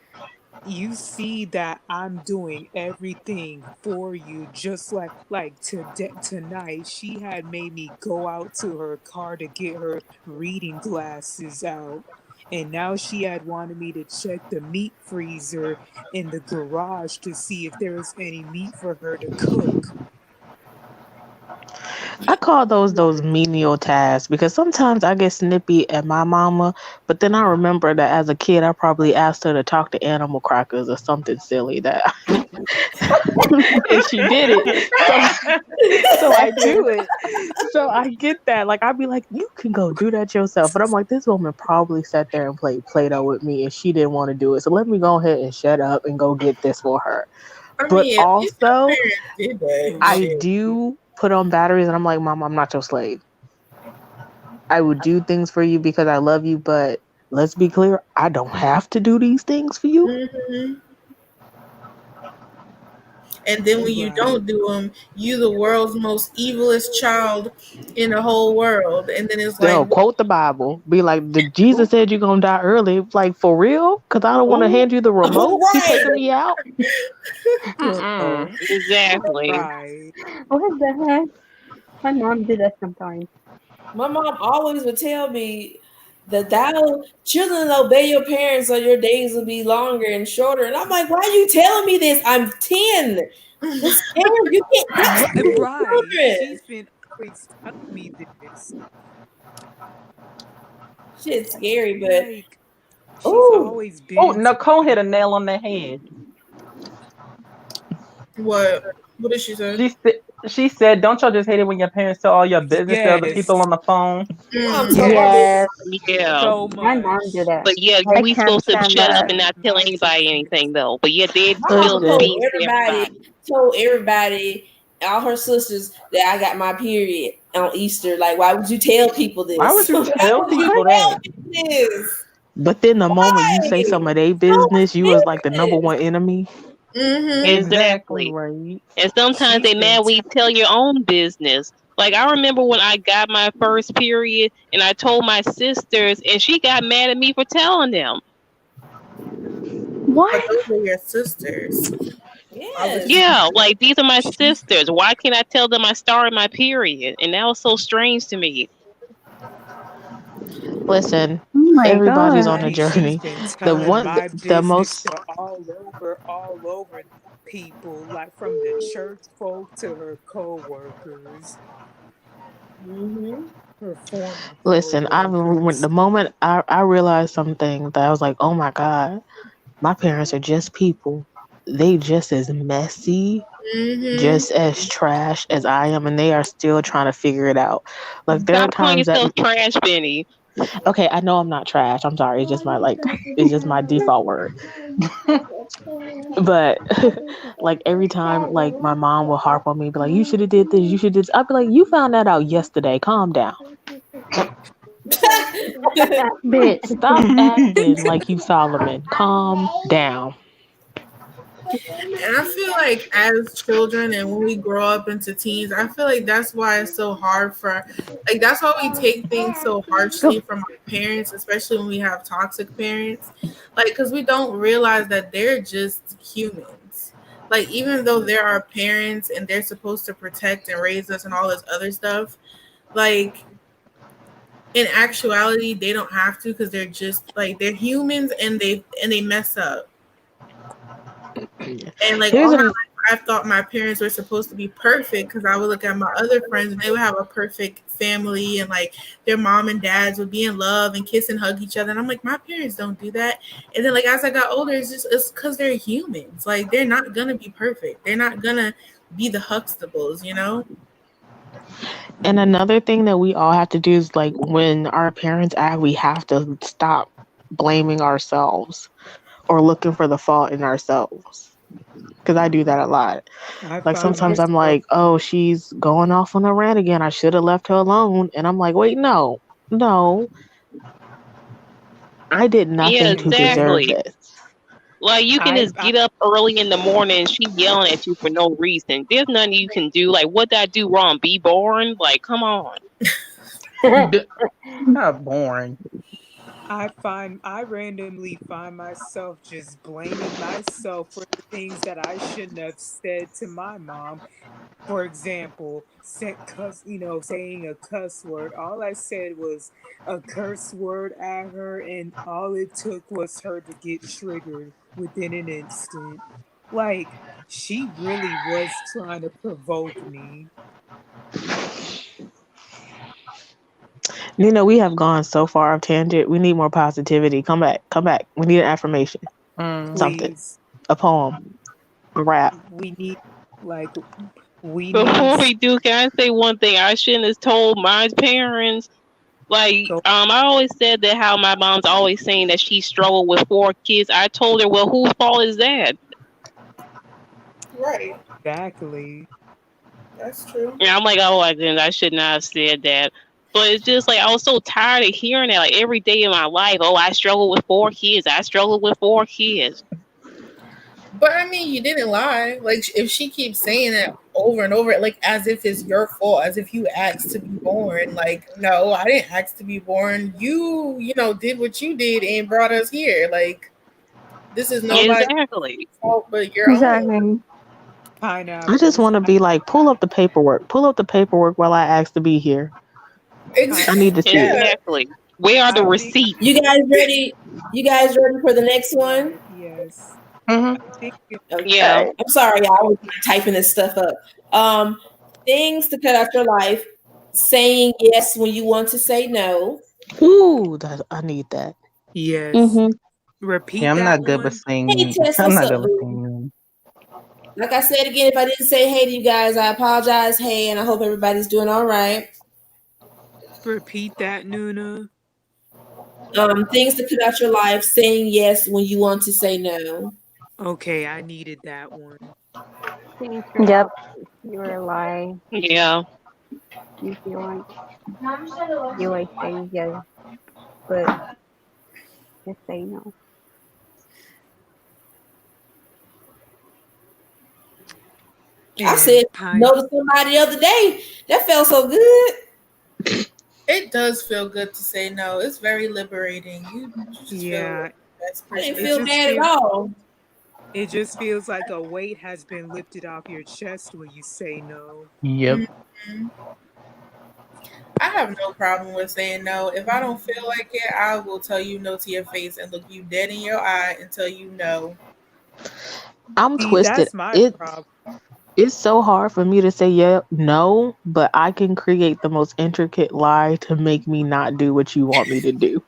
you see that I'm doing everything for you, just like today tonight she had made me go out to her car to get her reading glasses out. And now she had wanted me to check the meat freezer in the garage to see if there was any meat for her to cook. I call those menial tasks because sometimes I get snippy at my mama, but then I remember that as a kid I probably asked her to talk to animal crackers or something silly that and she did it. So so I do it. So I get that. Like I'd be like, you can go do that yourself. But I'm like, this woman probably sat there and played Play-Doh with me and she didn't want to do it. So let me go ahead and shut up and go get this for her. I But mean, at least your also parents did that I Right. shit. do put on batteries and I'm like, Mom, I'm not your slave. I would do things for you because I love you, but let's be clear, I don't have to do these things for you. Mhm. And then when you Right. don't do them, you the world's most evilest child in the whole world. And then it's like, They'll quote the Bible, be like, the Jesus ooh, said you're gonna die early. Like for real? Cause I don't want to ooh, hand you the remote. You right. taking me out? Oh, Mm-mm. Exactly. right. What the heck? My mom did that sometimes. My mom always would tell me that thou children obey your parents or your days will be longer and shorter. And I'm like, why are you telling me this? I'm 10. This parent, you can't teach Right, this to right. children. She's been always telling me this. Shit's scary, but Like, she's oh, always Oh, been Nicole hit saying, a nail on the head. what? What did she say? She said, "Don't y'all just hate it when your parents tell all your business to other people yes, on the phone?" my mom told my Mm-hmm. business. Yes, Yeah. so my mom did much. that. But yeah, I we can't supposed to stand shut up that. and not tell My anybody sister. anything though. But yeah, they My still mama Listen, told speak to everybody. everybody, all her sisters that I got my period on Easter. Like, why would you tell people Why would this? you Why tell would you people what? tell that? people this? But then the moment you say Why? some of their No business, you was like the number business. one enemy. Mm-hmm. Exactly Exactly. right. And sometimes She's they been mad when you tell your own business. Like I remember when I got my first period and I told my sisters and she got mad at me for telling them. But What? those are your sisters. Why would you Yes. do Yeah, that? like these are my she sisters. Why can't I tell them I started my period? And that was so strange to me. Listen, Oh my Everybody's on a god. Honey, she's journey. been The telling one, my the business most. to all over people, like from the church folk to her co-workers, Mm-hmm. her former Listen, when co-workers. the moment I realized something that I was like, oh my god, my parents are just people. They just as messy, Mm-hmm. just as trash as I am, and they are still trying to figure it out. Like there are Stop calling times that yourself trash, Benny. okay, I know I'm not trash. I'm sorry. It's just my it's just my default word. But like every time like my mom will harp on me, be like, you should have did this, you should did this. I'd be like, you found that out yesterday. Calm down. Bitch. Stop acting like you Solomon. Calm down. And I feel like as children and when we grow up into teens, I feel like that's why it's so hard for, like, that's why we take things so harshly Go. from our parents, especially when we have toxic parents. Like, because we don't realize that they're just humans. Like, even though they're our parents and they're supposed to protect and raise us and all this other stuff, like, in actuality, they don't have to because they're just like they're humans and they mess up. And like Here's all my a life, I thought my parents were supposed to be perfect because I would look at my other friends and they would have a perfect family and like their mom and dads would be in love and kiss and hug each other. And I'm like, my parents don't do that. And then like as I got older, it's because they're humans. Like they're not gonna be perfect. They're not gonna be the Huxtables, you know? and another thing that we all have to do is like when our parents act, we have to stop blaming ourselves or looking for the fault in ourselves. Because I do that a lot. I Like find sometimes I'm myself like, oh, she's going off on a rant again. I should have left her alone. And I'm like, wait, no, no, I did Yeah, nothing to deserve exactly. this. Like you can just I get up early in the morning and she yelling at you for no reason. There's nothing you can do. Like what did I do wrong? Be born? Like come on. Not boring. I randomly find myself just blaming myself for the things that I shouldn't have said to my mom. For example, saying a cuss word. All I said was a curse word at her, and all it took was her to get triggered within an instant. Like, she really was trying to provoke me. We have gone so far off tangent. We need more positivity. Come back, come back. We need an affirmation, Mm. something, Please. a poem, a rap. We need, like, we need, Before we do, can I say one thing? I shouldn't have told my parents. Like, go I always said that how my mom's always saying that she struggled with 4 kids. I told her, well, whose fault is that? Right. exactly. That's true. And I'm like, oh, I should not have said that. But it's just like I was so tired of hearing that like every day in my life. Oh, I struggle with 4 kids. I struggle with 4 kids. But I mean, you didn't lie. Like, if she keeps saying it over and over, like as if it's your fault, as if you asked to be born. Like, no, I didn't ask to be born. You know, did what you did and brought us here. Like, this is nobody's Exactly. fault but your own. Exactly. I just Pineapples. want to be like, pull up the paperwork. Pull up the paperwork while I asked to be here. I need to see it. Yeah. Exactly. Where are the I think receipts? You guys ready? You guys ready for the next one? yes. Hmm. I think Yeah. Okay. I'm sorry, y'all. I was typing this stuff up. Um, things to cut out your life. Saying yes when you want to say no. Ooh, I need that. yes. Mm-hmm. Yeah, Repeat I'm that not good with one. Hey saying. Tess, I'm what's not up, good with boo? saying. Like I said again, if I didn't say hey to you guys, I apologize. Hey, and I hope everybody's doing all right. Repeat that, Nuna. Things to cut out your life. Saying yes when you want to say no. Okay, I needed that one. Things your Yep. mouth if you're a lie. Yeah. You feel like saying yes, but just say no. I And said no to somebody the other day. That felt so good. It does feel good to say no. It's very liberating. You just feel like yeah, the best I person didn't it feel ever. just bad at feels all. it just feels like a weight has been lifted off your chest when you say no. Yep. Mhm. I have no problem with saying no. If I don't feel like it, I will tell you no to your face and look you dead in your eye and tell you no. I'm See, twisted. that's my It's problem. it's so hard for me to say yeah, no, but I can create the most intricate lie to make me not do what you want me to do.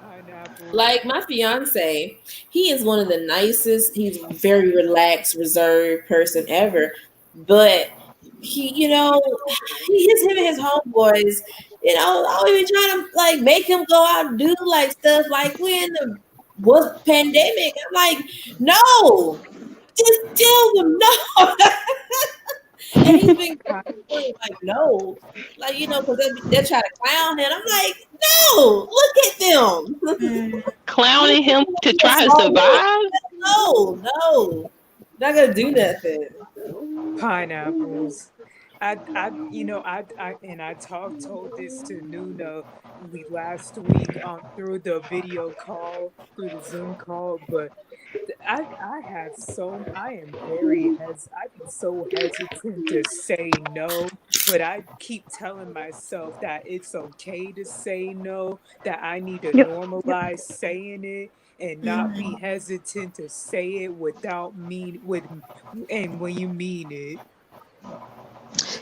Pineapples. Like my fiance, he is one of the nicest, he's a very relaxed, reserved person ever. But he, him and his homeboys, always trying to like make him go out and do like stuff like when the was pandemic. I'm like, no, just tell them no. And he's been Pi- like, no, like because they're trying to clown him. I'm like, no, look at them. Mm, Leave Clowning them him to try to alone. survive. No, no, not gonna do nothing. Pineapples. I told this to Nuna last week through the video call, through the Zoom call, but I am I be so hesitant to say no, but I keep telling myself that it's okay to say no, that I need to Yep. Yep. normalize saying it and not be mhm. hesitant to say it without mean with and when you mean it.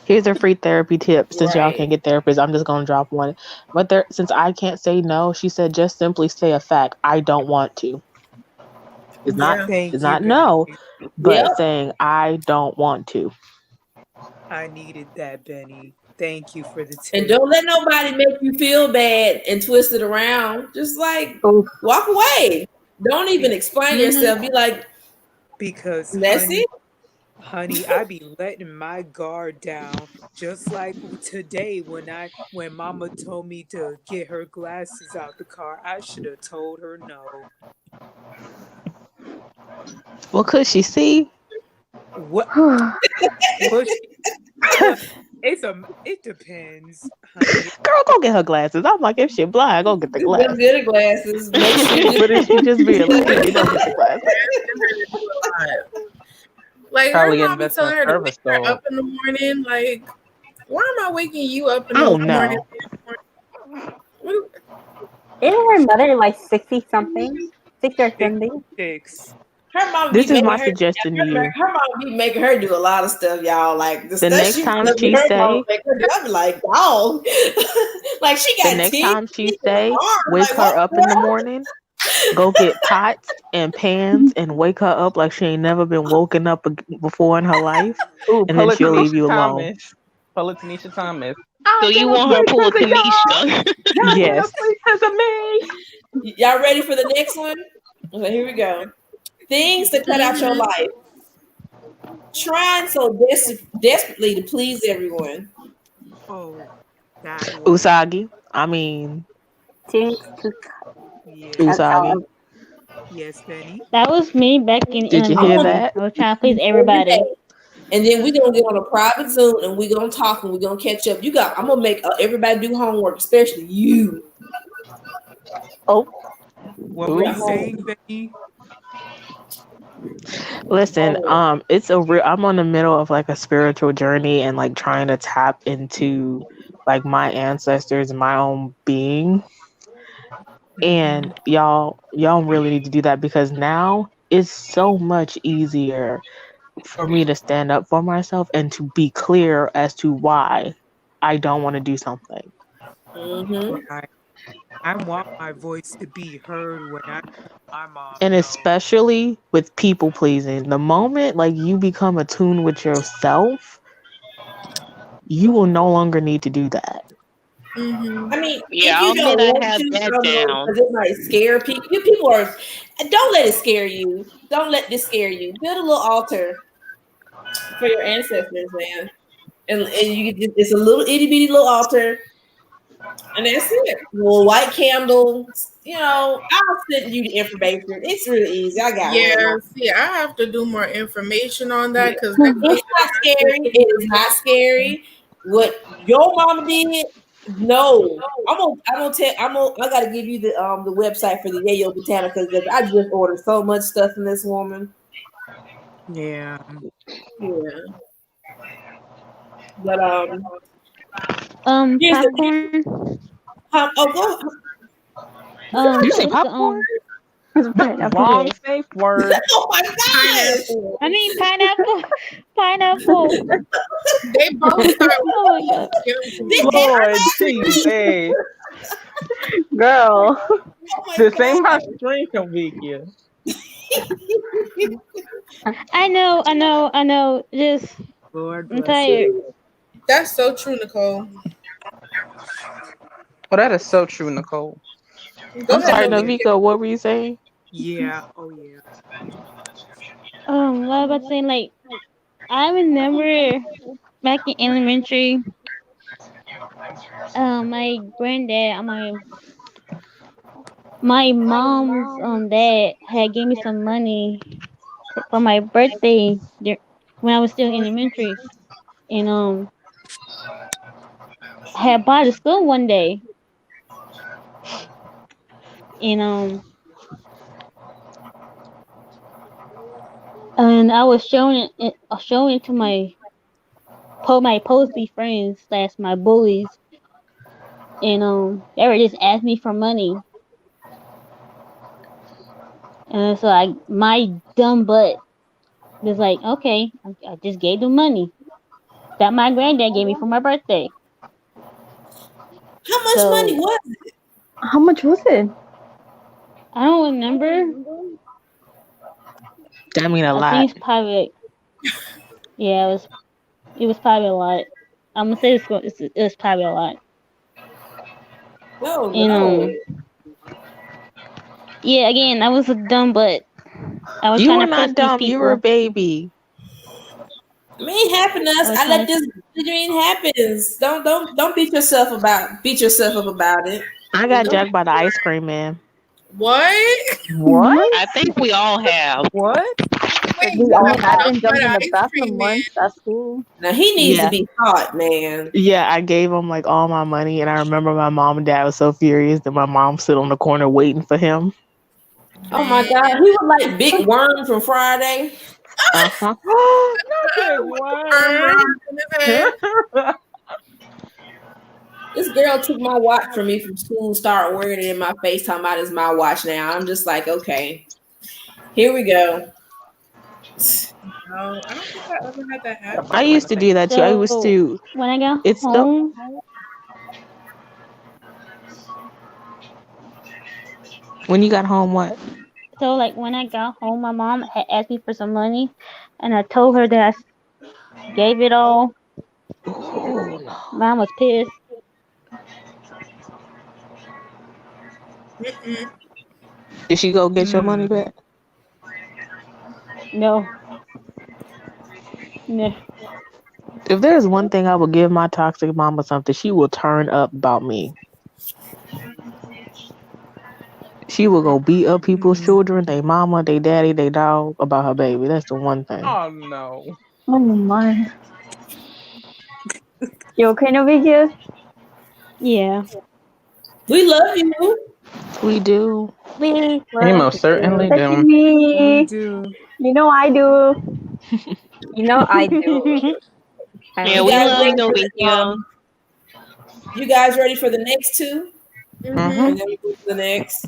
Here's a free therapy tip. Since y'all Right. can't get therapists, I'm just gonna drop one. But since I can't say no, she said just simply say a fact. I don't want to. It's not Yeah. it's Thank you, not no, Benny. Yep. but saying I don't want to. I needed that, Benny. Thank you for the And tip. don't let nobody make you feel bad and twist it around. Just like Oh, walk away. Don't even Be- explain Mhm. yourself. Be like, because that's it. honey, I be letting my guard down just like today when mama told me to get her glasses out the car. I should have told her no. Well, could she see? What was she, well, it depends, honey. Girl, go get her glasses. I'm like, if she blind, go get the Them glasses. good glasses. Make sure you But if she just being lazy, don't get the glasses. Asking her to do a lot. Like her Probably mom be invest in telling a her to wake service her dog. up in the morning. Like, why am I waking you up in I the don't morning? know. What- isn't her mother like 60 something? 60 or 70? 66. her mom be This is my making her. suggestion to you. Her mom be making her do a lot of stuff, y'all. Like the The stuff next she time does with she her mom say, make her do. I be like, dog. Like she the got next 10 time she kids in say, her arms. wake Like what her up the in the world? morning, go get pots and pans and wake her up like she ain't never been woken up before in her life, Ooh, and pull then it to she'll leave Nisha you alone. Thomas. Pull it to Nisha Thomas. So I you fell want her to asleep pull a because of y'all. Tanisha? Y'all fell Yes. asleep because of me. Y'all ready for the next one? Okay, here we go. Things to cut out your Mhm. life. Trying so desperately to please everyone. Oh, that one. Usagi. I mean, Things to cut Yes. Usagi. out. Yes, Benny. That was me back in Did you hear elementary. that? I was trying to please Every day. everybody. And then we're gonna get on a private Zoom and we're gonna talk and we're gonna catch up. I'm gonna make everybody do homework, especially you. Oh, What were Your you Oops. homework. saying, Benny? Listen, Homework. it's a real. I'm on the middle of like a spiritual journey and like trying to tap into like my ancestors and my own being. Hmm. And y'all really need to do that because now it's so much easier for me to stand up for myself and to be clear as to why I don't want to do something. Mm-hmm. Right. I want my voice to be heard when I tell my mom And no. especially with people pleasing. The moment like you become attuned with yourself, you will no longer need to do that. Mhm. I mean, Yeah, if I'll you admit don't I want have to, I that don't know, down. because it might scare people. People are. Don't let it scare you. Don't let this scare you. Build a little altar for your ancestors, man. And it's a little itty bitty little altar, and that's it. A little white candle. I'll send you the information. It's really easy. I got one. Yeah. See, I have to do more information on that Yeah. because next It's time not I scary. It is not scary. What your mama did, no. I gotta give you the website for the Yayo Botanica because I just ordered so much stuff from this woman. Yeah. Yeah. But here's the Popcorn. oh go. Did you say What's the popcorn? It's pineapple. Wrong Yeah. safe word. Oh my gosh! Pineapple. I mean pineapple. Pineapple. They both start with Oh my god. They, P. Lord wait, Jesus. Girl. oh my This ain't my god! strength, Vikia. I know. Just Lord I'm bless her. tired. That's so true, Nicole. Oh, that is so true, Nicole. Go I'm ahead, sorry, Novika. Navika. What were you saying? Yeah. Oh yeah. What I was about to say, like I remember back in elementary, my granddad, my mom's dad had gave me some money for my birthday when I was still in elementary, and I had bought a school one day, and I was showing it to my posty friends slash my bullies, and they were just asking me for money, and so my dumb butt was like, okay, I just gave them money that my granddad gave me for my birthday. How much money So was? How much was it? I don't remember. That mean a I lot. think it's probably yeah, it was probably a lot. I'm gonna say it was probably a lot. Oh And no! yeah, again, I was a dumb butt. I was You trying were to press not these dumb. You were a people. baby. I mean, I happiness. was I let trying this. I mean, happens. Don't beat yourself up about it. I You got know. jacked by the ice cream man. What? What? I think we all have. What? Wait, I you got mean, I jumped didn't by jump in the the ice bathroom cream man. once. That's cool. Now he needs to Yeah. be taught, man. Yeah, I gave him like all my money, and I remember my mom and dad was so furious that my mom stood on the corner waiting for him. Oh my Man, god, he was like Big Worm from Friday. Uh huh. Not big with the worm worm. around in his head. This girl took my watch from me from school, started wearing it in my face, talking about it's my watch now. I'm just like, okay, here we go. No, I don't think I ever had that I happen. used to do that too. I used so to. when I got It's the home. when you got home. What? So like when I got home, my mom had asked me for some money, and I told her that I gave it all. Oh no. Mom was pissed. Mm-mm. Did she go get your money Mm. back? No, no. If there's one thing I would give my toxic mama something, she will turn up about me. She will go beat up people's Mm. children, they mama, they daddy, they dog about her baby. That's the one thing. Oh no. Oh my. You okay, Novika? Yeah. We love you. We do. We He love most certainly you. Touching do. We me. do. You know I do. You know I do. I Yeah, You we guys love you, ready for remember. the Novicia. You guys ready for the next two? Mm-hmm. Mm-hmm. And then we go to the next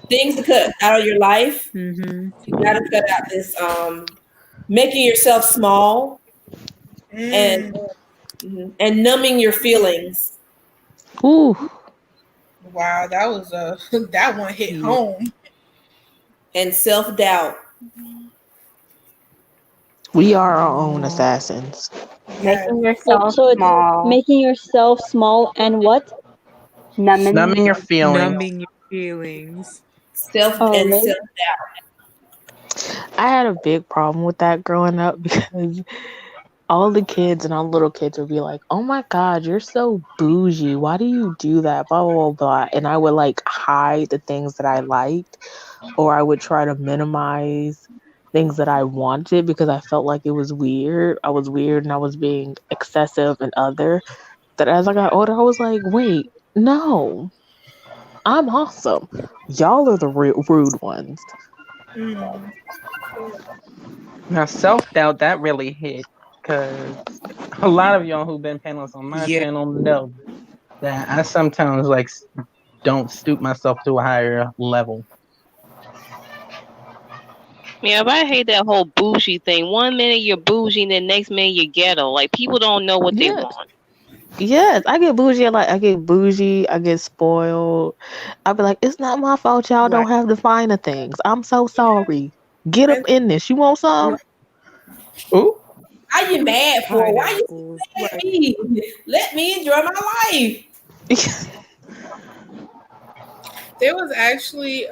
things to cut out of your life. Mm-hmm. You got to cut out this making yourself small and Mm. and numbing your feelings Ooh. Wow, that was a that one hit Yeah. home. and self doubt. We are our own assassins. Yes. Making So yourself so it's small. making yourself small and what? Numbing. Numbing your feelings. Numbing your feelings. Oh, maybe. Self I had a big problem with that growing up because all the kids and all the little kids would be like, "Oh my God, you're so bougie. Why do you do that?" Blah blah blah blah. And I would like hide the things that I liked, or I would try to minimize things that I wanted because I felt like it was weird. I was weird and I was being excessive and other. That as I got older, I was like, "Wait, no, I'm awesome. Y'all are the rude ones." Mm. Now, self doubt that really hit because a lot of y'all who've been panelists on my Yeah. channel know that I sometimes like don't stoop myself to a higher level. Yeah, but I hate that whole bougie thing. One minute you're bougie, and the next minute you're ghetto. Like people don't know what they Yes. want. Yes, I get bougie. Like I get bougie. I get spoiled. I be like, it's not my fault. Y'all Like don't have the finer things. I'm so sorry. Get up And in this. You want some? like Ooh. Why you mad for? Why you pineapples. mad at Like me? Let me enjoy my life. there was actually,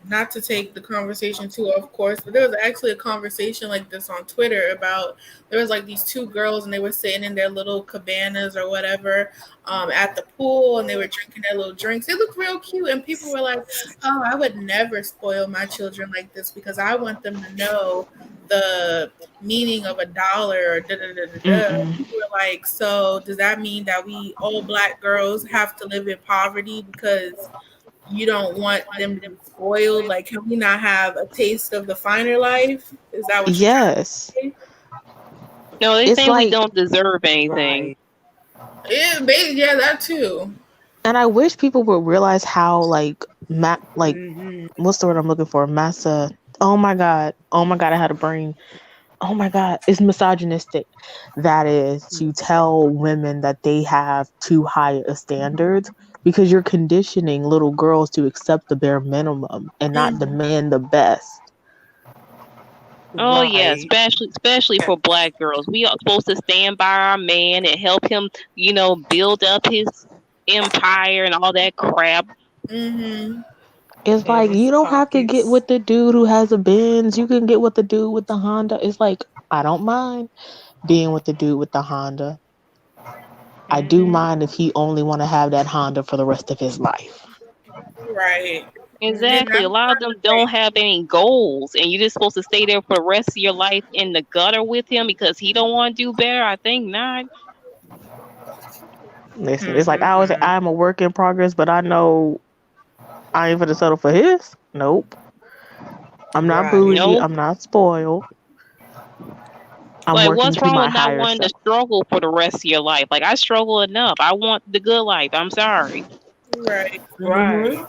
not to take the conversation too off course, but there was actually a conversation like this on Twitter about there was like these two girls and they were sitting in their little cabanas or whatever, at the pool, and they were drinking their little drinks. They looked real cute, and people were like, "Oh, I would never spoil my children like this because I want them to know the meaning of a dollar or da da da da da." Mm-mm. People were like, "So does that mean that we all black girls have to live in poverty because you don't want them to be spoiled? Like, can we not have a taste of the finer life? Is that what you're trying to Yes. say?" No, they It's saying we like, don't deserve anything. right. Yeah, yeah, that too. and I wish people would realize how like Hmm. what's the word I'm looking for? Massa. Oh my god. Oh my god. I had a brain. Oh my god. It's misogynistic. That is to tell women that they have too high a standards because you're conditioning little girls to accept the bare minimum and not Mm, demand the best. Oh yeah, Right. especially for black girls. We are supposed to stand by our man and help him, build up his empire and all that crap. mm-hmm. It's And like you his don't have to get pockets. with the dude who has a Benz. You can get with the dude with the Honda. It's like I don't mind being with the dude with the Honda. I do Hmm. mind if he only want to have that Honda for the rest of his life. Right. And then Exactly. A that's lot of kind them of don't like, have any goals, and you're just supposed to stay there for the rest of your life in the gutter with him because he don't want to do better. I think not. Listen, it's like I always say, Hmm. I'm a work in progress, but I know I ain't gonna settle for his. Nope. I'm not Right. bougie. Nope. I'm not spoiled. I'm Like, working what's to wrong my with not higher wanting to self. struggle for the rest of your life? Like, I struggle enough. I want the good life. I'm sorry. right. Mm-hmm. Right.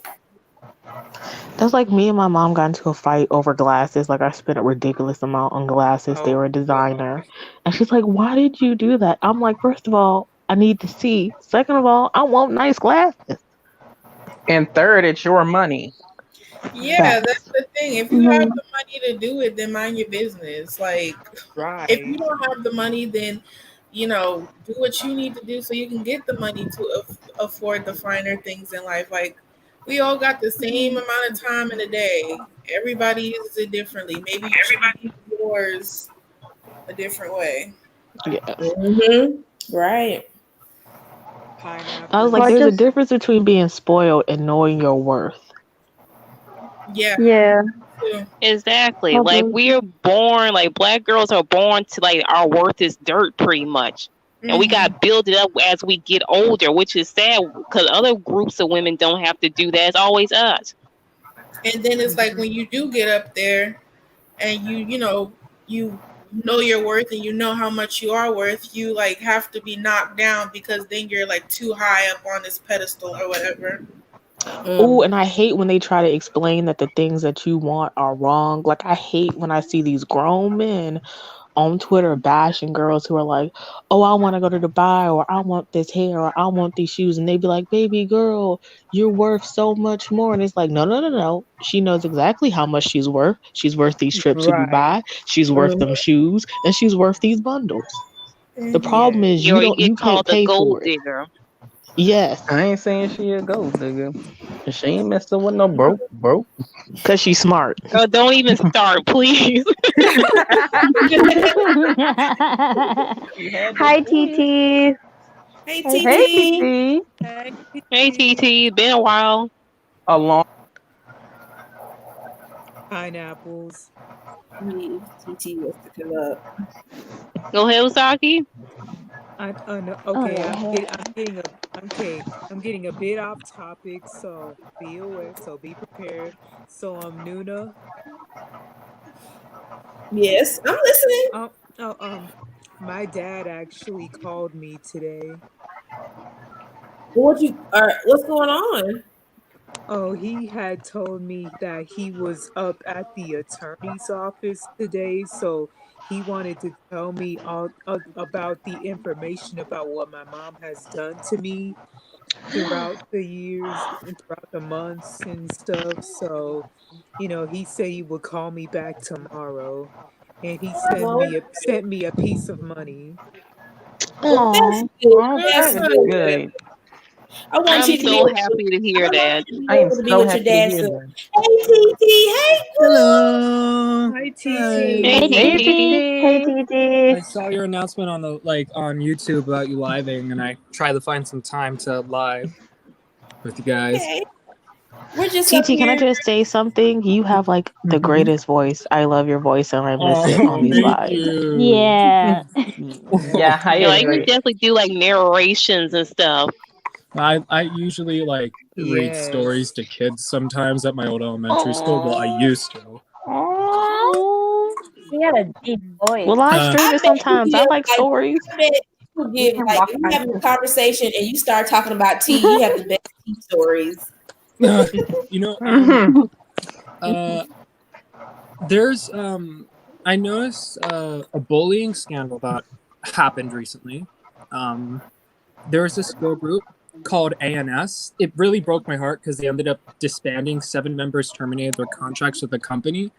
That's like me and my mom got into a fight over glasses. Like I spent a ridiculous amount on glasses. They Oh were a God. designer. And she's like, why did you do that? I'm like, first of all, I need to see. Second of all, I want nice glasses. And third, it's your money. Yeah, that's Facts. the thing. If you have Mhm. the money to do it, then mind your business. Like, if you Right. don't have the money, then do what you need to do so you can get the money to afford the finer things in life. Like, we all got the same amount of time in a day. Everybody uses it differently. Maybe you should use yours a different way. Yeah. Mm-hmm. Right. I was like, Or Pineapples. there's a just difference between being spoiled and knowing your worth. Yeah. yeah, Too. Exactly. Like, probably. we are born, like, black girls are born to, like, our worth is dirt pretty much. And we got Hmm. to build it up as we get older, which is sad because other groups of women don't have to do that. It's always us. And then it's like when you do get up there and you know your worth and you know how much you are worth, you like have to be knocked down because then you're like too high up on this pedestal or whatever. Oh, Mm. and I hate when they try to explain that the things that you want are wrong. Like I hate when I see these grown men on Twitter bashing girls who are like, "Oh, I want to go to Dubai, or I want this hair, or I want these shoes," and they be like, "Baby girl, you're worth so much more." And it's like, no, no, no, no. She knows exactly how much she's worth. She's worth these trips to Right. Dubai. She's worth them Mm. shoes, and she's worth these bundles. The Hmm. problem Yeah. is Or you you get can't called a pay gold for it. digger. Yes, I ain't saying she a gold digger. She ain't messing with no broke. because she's smart. Oh, don't even start, please. She had to Hi, say it. TT. Hey, Hey, TT. TT. Hey, Hey, TT, been a while. A long pineapples. See if TT wants to come up. Go ahead, Usagi. I know. Oh Okay, yeah. I'm getting a bit off topic, so be aware. So be prepared. So Nuna, Yes, I'm listening. Oh, oh, my dad actually called me today. What you are? What's going on? Oh, he had told me that he was up at the attorney's office today, so he wanted to tell me all about the information about what my mom has done to me throughout the years and throughout the months and stuff. So, he said he would call me back tomorrow, and he Well, sent me a piece of money. that's Aw. good. Oh, That's that is good. good. I want I'm you to be so able happy to I hear want that. you to I be am able to be so with your happy to dad. hear So, that. hey, TT. Hey, girl. Hello. Hi, Hey, Hey, TT. Hey, TT. TT. Hey, TT. I TT. saw your announcement on the on YouTube about you living, and I tried to find some time to live with you guys. Okay. We're just up TT, can I here. just say something? You have like the Mm-hmm. greatest voice. I love your voice and I miss it on Oh, these thank lives. you. Yeah. Yeah, I You know, I can agree. definitely do like narrations and stuff. I usually like read stories Yes. to kids sometimes at my old elementary school. Well, I Oh, used to. Oh, He had a deep voice. Well, I Uh, stream I it bet you sometimes. I give like like stories. I bet you He give can like walk if you on having a two. conversation and you start talking about tea, you have the best tea stories. you know, mhm. uh, there's I noticed a bullying scandal that happened recently. Um, there was this girl group called ANS. It really broke my heart because they ended up disbanding. 7 members terminated their contracts with the company.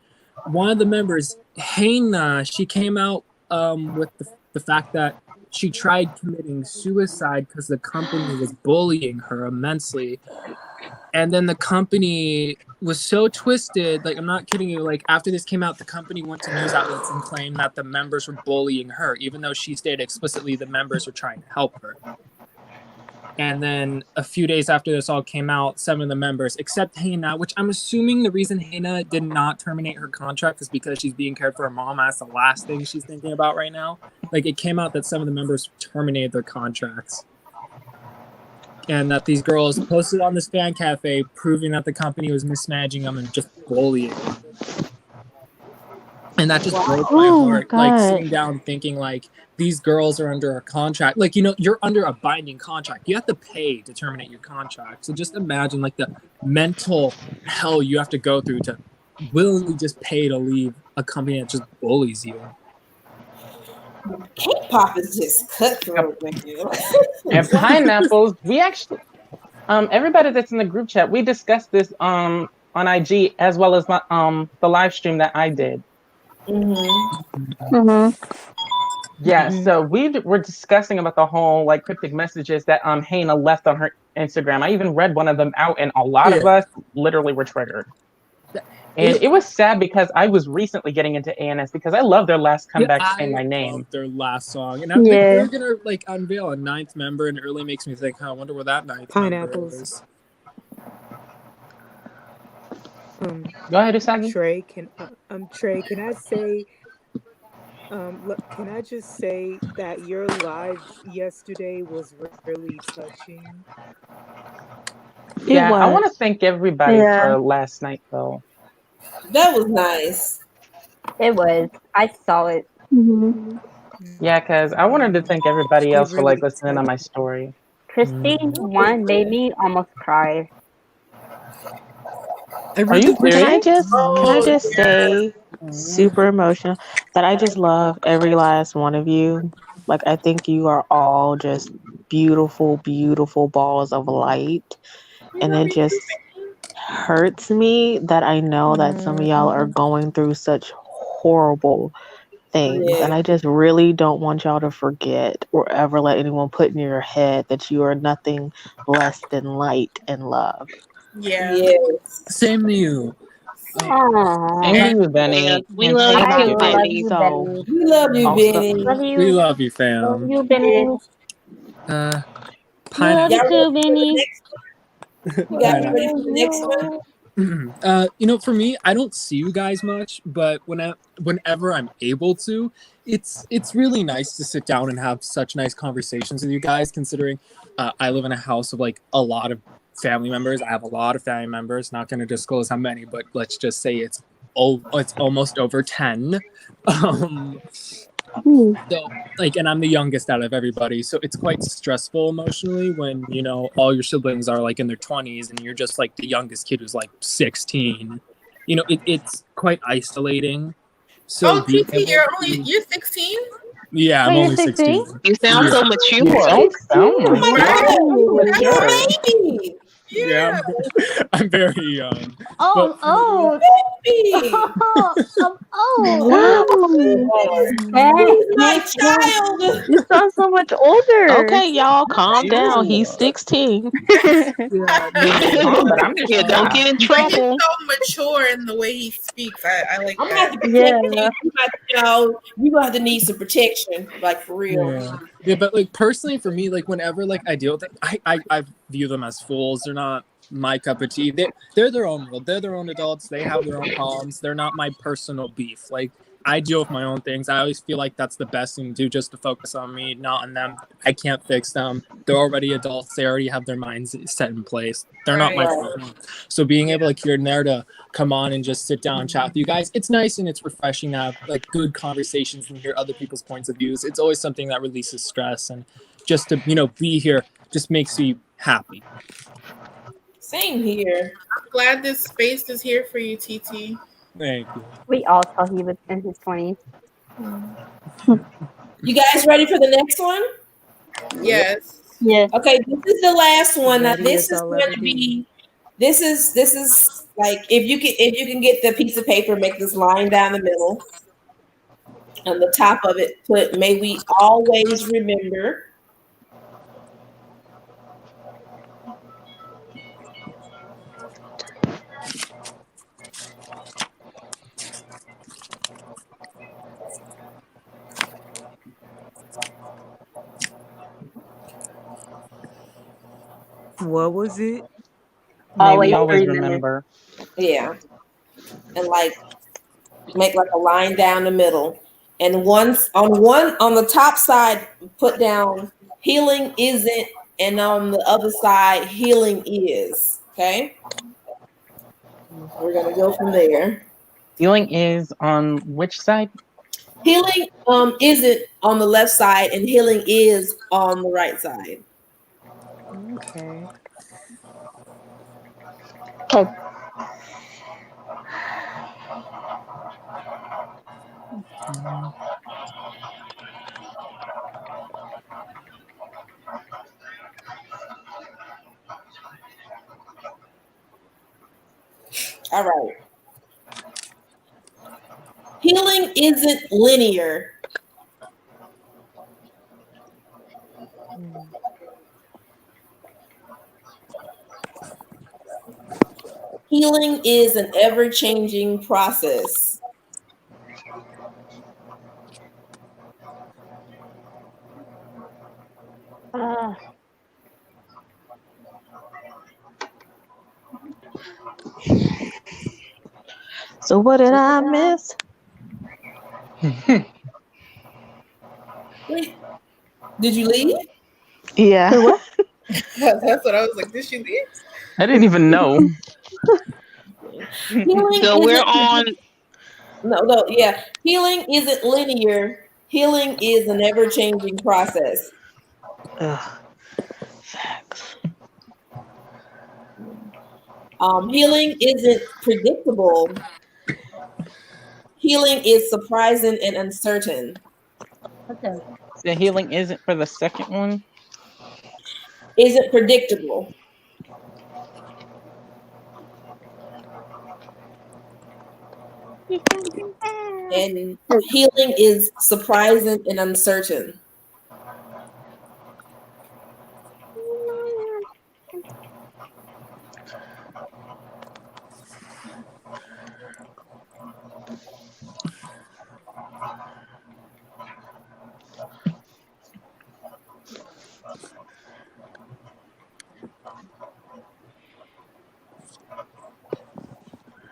One of the members, Hannah, she came out with the fact that she tried committing suicide because the company was bullying her immensely. And then the company was so twisted, like I'm not kidding you, like after this came out, the company went to news outlets and claimed that the members were bullying her, even though she stated explicitly the members were trying to help her. And then a few days after this all came out, 7 of the members, except Hannah, which I'm assuming the reason Hannah did not terminate her contract is because she's being cared for her mom. That's the last thing she's thinking about right now. Like it came out that 7 of the members terminated their contracts. And that these girls posted on this fan cafe proving that the company was mismanaging them and just bullying them. And that just broke my Oh my heart, like god. sitting down thinking like these girls are under a contract, like you're under a binding contract, you have to pay to terminate your contract. So just imagine like the mental hell you have to go through to willingly just pay to leave a company that just bullies you. K-pop is just Yep. cutthroat, man. And pineapples, we actually everybody that's in the group chat, we discussed this on IG as well as my the live stream that I did. Mm-hmm. Mhm. Yeah, Hmm. so we were discussing about the whole like cryptic messages that Hannah left on her Instagram. I even read one of them out, and a lot of Yeah, us literally were triggered. And it it was sad because I was recently getting into ANS because I love their last yeah, comeback, Say I My love Name. their last song, and like Yeah. they're gonna like unveil a 9th member, and it really makes me think, huh, I wonder where that 9th member Pineapples. is. Um, Go ahead, Usagi. Trey, can I say, can I just say that your live yesterday was really touching? It Yeah, I want to was. thank everybody Yeah. for last night, though. That was nice. It was. I saw it. Mhm. Yeah, because I wanted to Mm-hmm. thank everybody It else for like really listening on my touched. story. Christine Mm. one made me almost cry. I Are read you the Can serious? I group chat. just can I Oh just yeah. say super emotional that I just love every last one of you. Like I think you are all just beautiful, beautiful balls of light. We And love it you too, just hurts me that I know that some of y'all are Mhm. going through such horrible man. things. Yeah. And I just really don't want y'all to forget or ever let anyone put in your head that you are nothing less than light and love. Yeah. Yes. Same to you. Same to Aww. And you, yeah, Benny. we And love thank you I too, you. love Benny. you, So Benny. We love you, also Benny. Love we you. love you, Love fam. you, Benny. Uh, We love you Y'all pineapple. ready too, for the Benny. next one? You guys Pineapple. ready for the next one? For me, I don't see you guys much, but whenever I'm able to, it's really nice to sit down and have such nice conversations with you guys. Considering I live in a house of like a lot of family members. I have a lot of family members. Not going to disclose how many, but let's just say it's it's almost over 10. So like, and I'm the youngest out of everybody, so it's quite stressful emotionally when all your siblings are like in their 20s and you're just like the youngest kid who's like 16. It's quite isolating. So being TT, able to, you're 16. yeah, I'm Wait, you're only 16? 16. You sound Yeah. so You mature. don't sound Oh my mature. God, Mature. baby. Yeah, I'm very young. Oh, But oh, Baby. Wow. He's my He's child. You sound so much older. Okay, y'all, calm down. He's Ew. 16. yeah, But I'm just Yeah, don't shocked. get in But he's trouble. so mature in the way he speaks. I like I'm gonna have that. to protect Yeah. you. You gonna have to need some protection, like for real. yeah, but like personally for me, like whenever like I deal with it, I view them as fools. They're not my cup of tea. They're their own world. They're their own adults. They have their own problems. They're not my personal beef. Like I deal with my own things. I always feel like that's the best thing to do, just to focus on me, not on them. I can't fix them. They're already adults. They already have their minds set in place. They're not my Right. problem. So being able, like, here and there to come on and just sit down and chat with you guys, it's nice and it's refreshing to have like good conversations and hear other people's points of views. It's always something that releases stress, and just to be here just makes me happy. Same here. I'm glad this space is here for you, TT. Thank you. We all thought he was in his 20s. You guys ready for the next one? Yes. Yeah. Okay, this is the last one. Now Ready this as is I'll going ever to be. be. This is like if you can get the piece of paper, make this line down the middle. On the top of it, put "May we always remember." What was it? May we Always always remember. remember. Yeah, and like make like a line down the middle, and on the top side, put down "Healing isn't," and on the other side, "Healing is." Okay, we're gonna go from there. Healing is on which side? Healing isn't on the left side, and healing is on the right side. Okay. Okay. All right. Healing isn't linear. Healing is an ever-changing process. So what did I miss? Wait, did you leave? Yeah. That's what I was like. Did she leave? I didn't even know. Healing So we're isn't on. no, yeah. Healing isn't linear. Healing is an ever-changing process. Ugh. Facts. Healing isn't predictable. Healing is surprising and uncertain. The healing isn't for the second one. Isn't predictable. And healing is surprising and uncertain.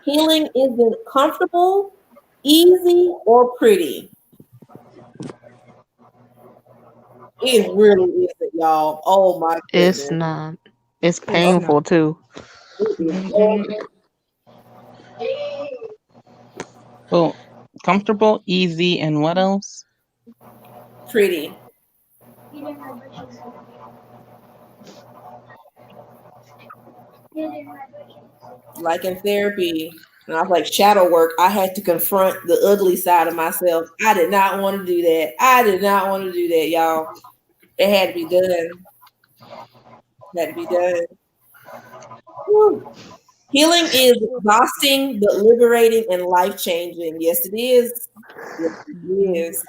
Healing isn't comfortable, easy, or pretty. It really isn't, y'all. Oh my It's goodness. not. It's It's painful too. It is so Well, comfortable, easy, and what else? Pretty. Like in therapy, and I was like shadow work, I had to confront the ugly side of myself. I did not want to do that. I did not want to do that, y'all. It had to be done. Had to be done. Woo. Healing is exhausting but liberating and life changing. Yes, it is. Yes, it is.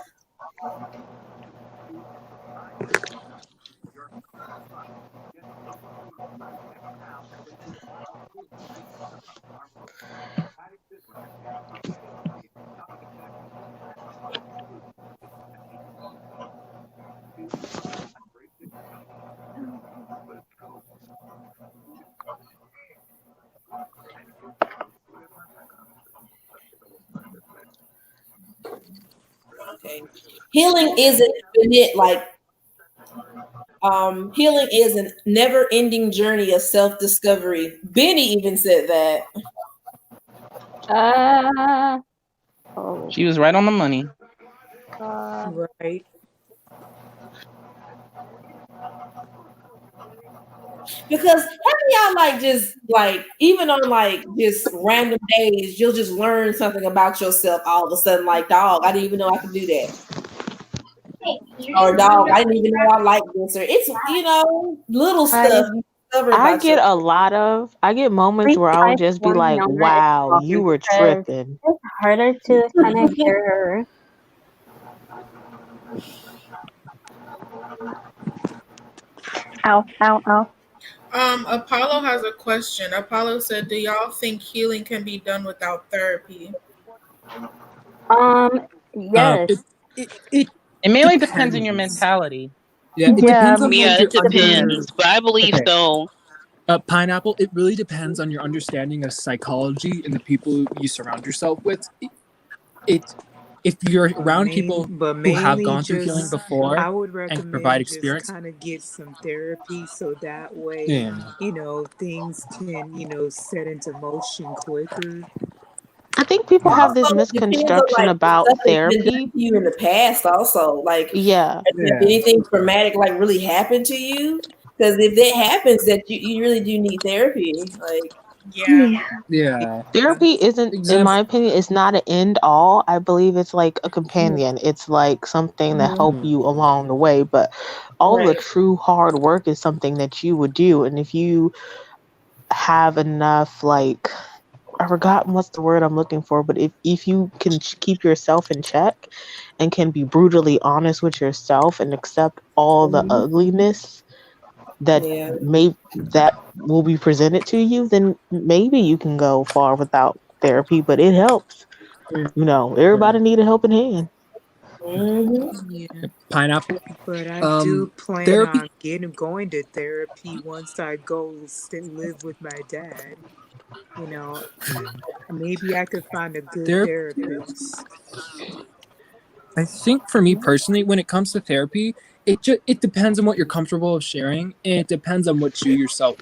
Okay. Healing isn't infinite, healing is a never-ending journey of self-discovery. Benny even said that. Oh. She was right on the money. Right. Because haven't y'all just even on just random days, you'll just learn something about yourself all of a sudden, like, dog, I didn't even know I could do that. Or dog, I didn't even know I like this. Or it's little stuff you discover I about get yourself. I get moments We where I'll type just be one like, number is wow, you smaller were because tripping. it's harder to kind of hear her. Ow, ow, ow. Apollo has a question. Apollo said, "Do y'all think healing can be done without therapy?" Yes. It It mainly depends on your depends. mentality. Yeah, it Yeah, depends on Yeah, like it your depends, but I believe okay. so. Pineapple, it really depends on your understanding of psychology and the people you surround yourself with. It if you're around people But who have mainly gone through healing just, before I would and can provide recommend just experience, kind of get some therapy so that way, yeah. things can, set into motion quicker. I think people have this Also, it depends on misconstruction the about stuff that's been done therapy. to you in the past. Also, Yeah. if anything traumatic really happened to you, because if that happens, that you really do need therapy. Yeah. Yeah. Therapy isn't, in Example. my opinion, it's not an end all. I believe it's like a companion. It's like something that help you along the way. But all the Right. true hard work is something that you would do. And if you have enough, I forgot what's the word I'm looking for, but if you can keep yourself in check and can be brutally honest with yourself and accept all the Mhm. ugliness that Yeah. that will be presented to you, then maybe you can go far without therapy, but it helps. Everybody need a helping hand. Hmm. Yeah. Pineapple. But I do plan Therapy. on going to therapy once I go live with my dad. You know, maybe I could find a good Therapy. therapist. I think for me personally, when it comes to therapy, it depends on what you're comfortable of sharing, and it depends on what you yourself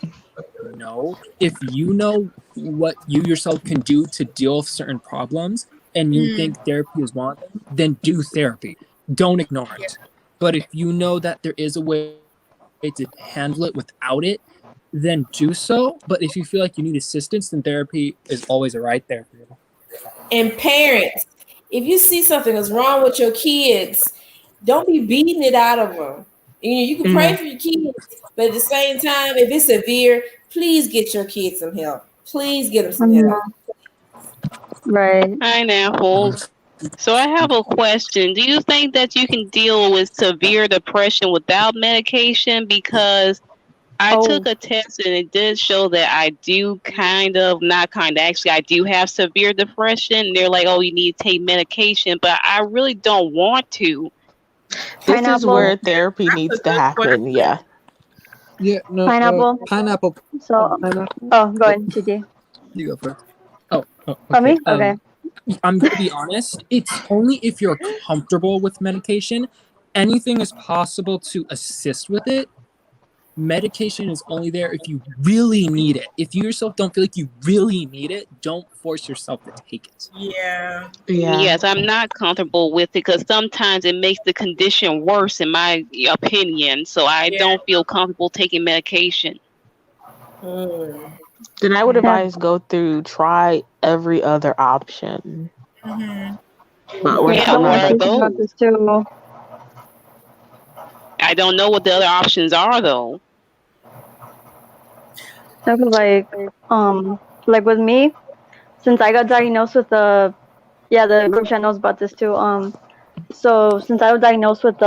know. If you know what you yourself can do to deal with certain problems, and you Mm, think therapy is one of them, then do therapy. Don't ignore yeah. it. But if you know that there is a way to handle it without it, then do so. But if you feel like you need assistance, then therapy is always right there for you. And parents, if you see something is wrong with your kids, don't be beating it out of them. You can pray Mhm. for your kids, but at the same time, if it's severe, please get your kids some help. Please get them some help. Right. Pineapple. So I have a question. Do you think that you can deal with severe depression without medication? Because I took Oh, a test and it did show that I do not kind of, actually, I do have severe depression. They're like, oh, you need to take medication, but I really don't want to. This is pineapple. where therapy That's needs a to good happen. question. Yeah. Yeah, no, Pineapple. pineapple. So, Pineapple. oh, go Oh, ahead, Gigi. you go first. Oh, For okay. me? Okay. I'm gonna be honest. It's only if you're comfortable with medication. Anything is possible to assist with it, medication is only there if you really need it. If you yourself don't feel like you really need it, don't force yourself to take it. Yeah. Yeah. Yes, I'm not comfortable with it because sometimes it makes the condition worse, in my opinion. So I Yeah. don't feel comfortable taking medication. Then I would Yeah. advise try every other option. Mm-hmm. But we're Yeah, Someone what are thinking about those? this too. I don't know what the other options are though. So, like with me, since I got diagnosed with the group chat knows about this too. So since I was diagnosed with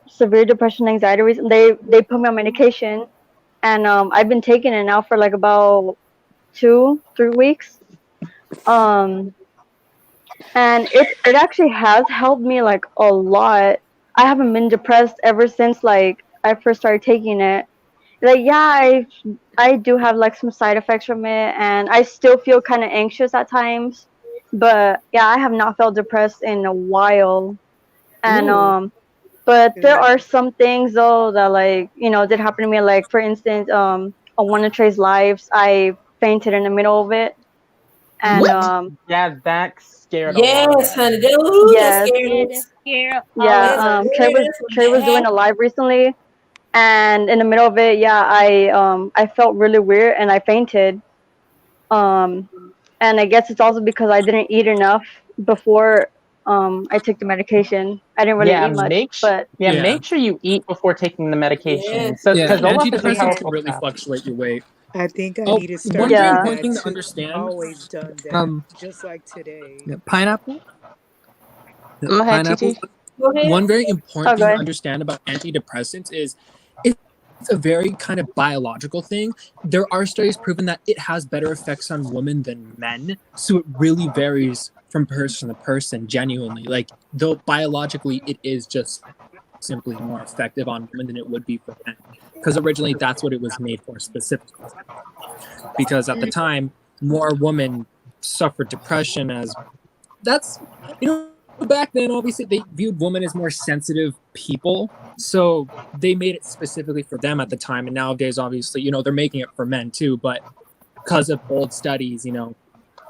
severe depression, anxiety, they put me on medication, and I've been taking it now for like about 2-3 weeks. Um, and it actually has helped me like a lot. I haven't been depressed ever since like I first started taking it. Like yeah, I do have like some side effects from it, and I still feel kind of anxious at times. But yeah, I have not felt depressed in a while. And but there Good. are some things though that like did happen to me. Like for instance, on one of Trey's lives, I fainted in the middle of it, and What? Yeah, that scared a lot of Yes, us. honey. Ooh, that yes, scared That us. scare all yeah. of That us. Trey scared was us when Trey that was doing a happened. live recently, and in the middle of it, yeah, I felt really weird and I fainted. Um, and I guess it's also because I didn't eat enough before I took the medication. I didn't really Yeah, eat much, but Yeah. make sure you eat before taking the medication. Yes. So Yeah, because those are I such a antidepressants think can powerful really stuff. fluctuate your weight. I think I Oh, need to one start very doing yeah, important that thing to too. understand. Always done that, Um, just like today. pineapple. Go ahead, Pineapple. Gigi. Go ahead. One very important oh, thing to good. understand about antidepressants is it's a very kind of biological thing. There are studies proving that it has better effects on women than men. So it really varies from person to person, genuinely. Like, though biologically it is just simply more effective on women than it would be for men. Because originally that's what it was made for specifically. Because at the time, more women suffered depression as that's back then obviously they viewed women as more sensitive people, so they made it specifically for them at the time. And nowadays obviously they're making it for men too, but because of old studies,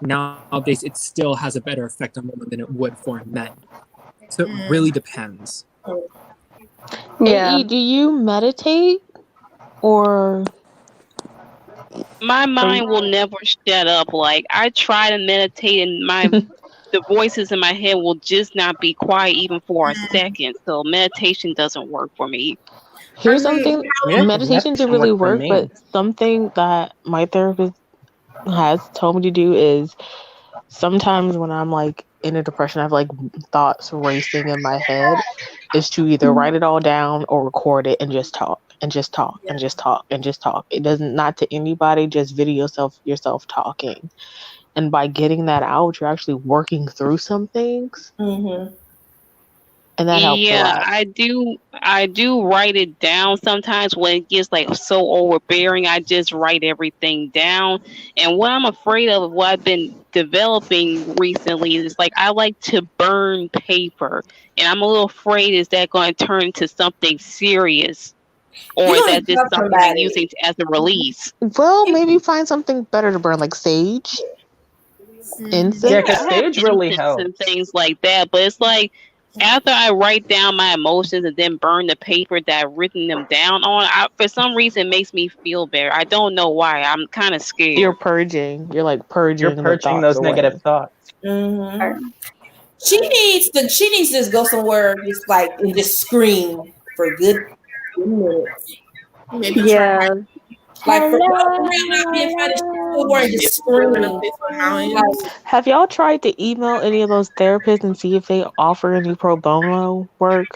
nowadays it still has a better effect on women than it would for men. So it really depends. Yeah, AE, do you meditate or My are you? mind will never shut up. Like I try to meditate, and the voices in my head will just not be quiet even for a second. So meditation doesn't work for me. I Here's mean, something. how Yeah, long? 'cause Meditation can meditation really worked for work, but me. something that my therapist has told me to do is sometimes when I'm like in a depression, I have like thoughts racing in my head, is to either write it all down or record it and just talk and just talk Yeah. and just talk and just talk. It doesn't, not to anybody, just video yourself talking. And by getting that out, you're actually working through some things, Mm-hmm. and that helps a Yeah, lot. I do write it down sometimes when it gets like so overbearing. I just write everything down. And what I'm afraid of, what I've been developing recently, is like I like to burn paper. And I'm a little afraid, is that going to turn into something serious? Or You're is gonna that just tell something I'm somebody. using as a release? Well, maybe find something better to burn, like sage, Yeah, Yeah, because I incense. have sage really incense and helps. things like that, but it's like after I write down my emotions and then burn the paper that I've written them down on, for some reason it makes me feel better. I don't know why. I'm kind of You're scared. purging. You're like You're purging the purging thoughts those negative away. thoughts. Mm-hmm. She needs to just go somewhere just like and just scream for good minutes. Maybe try yeah. Like for real, Hello, for real, not being funny. She needs to go hello, somewhere and just going up scream. to some Like mountains. Have y'all tried to email any of those therapists and see if they offer any pro bono work?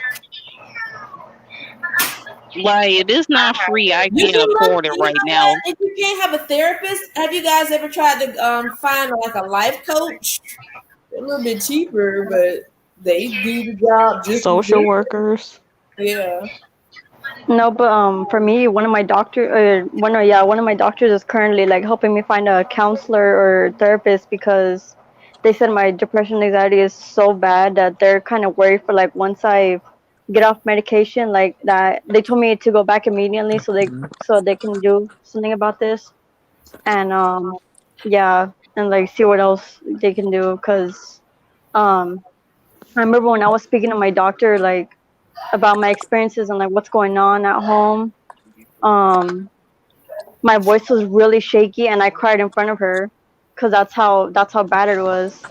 Like it is not free. I you can't can look, afford it you right know what? now. If you can't have a therapist, have you guys ever tried to find like a life coach? They're a little bit cheaper, but they do the job just as Social good. workers? Yeah. No, but for me, one of my doctors is currently like helping me find a counselor or therapist because they said my depression anxiety is so bad that they're kind of worried for like once I get off medication, like that. They told me to go back immediately Mhm. so they can do something about this, and yeah, and like see what else they can do, because I remember when I was speaking to my doctor, like about my experiences and like what's going on at home. Um, my voice was really shaky, and I cried in front of her, because that's how bad it was.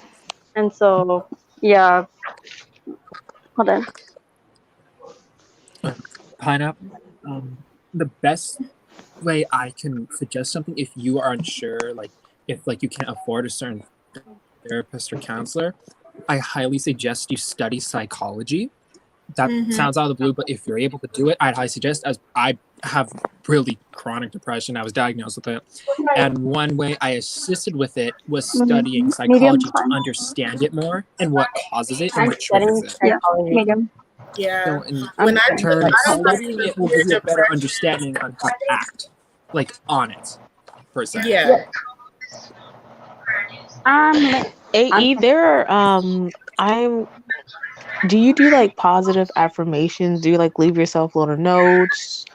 And so, yeah, hold on. Pineapple. The best way I can suggest something if you are unsure, like if like you can't afford a certain therapist or counselor, I highly suggest you study psychology. That Mm-hmm. sounds out of the blue, but if you're able to do it, I'd highly suggest. As I have really chronic depression, I was diagnosed with it, and one way I assisted with it was studying Medium psychology to fine. understand it more and what causes it and I'm what triggers studying it. Yeah, psychology. medium. So Yeah. in When I'm I studying turn, I don't psychology. study studying it will give severe you a better depression. understanding on how to act, like on it, per se. Yeah. Yep. I'm I'm AE, there I'm do you do like positive affirmations? Do you like leave yourself little notes?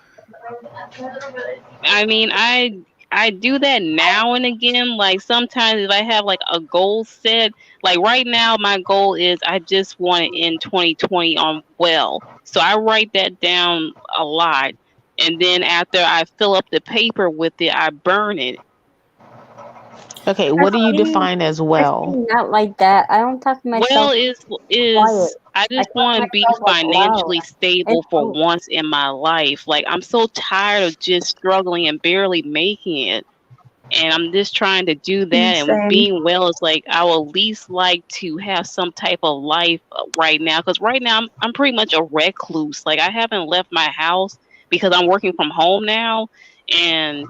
I mean, I do that now and again. Like sometimes if I have like a goal set, like right now my goal is I just want to end 2020 on well. So I write that down a lot. And then after I fill up the paper with it, I burn it. Okay, I what do you see define as I well? see not like that. I don't talk to Well myself quiet. is I I just talk to want to be myself like loud. financially It's stable for both. once in my life. Like I'm so tired of just struggling and barely making it. And I'm just trying to do that. And Same. being well is like I would at least like to have some type of life right now. Because right now I'm pretty much a recluse. Like I haven't left my house because I'm working from home now, and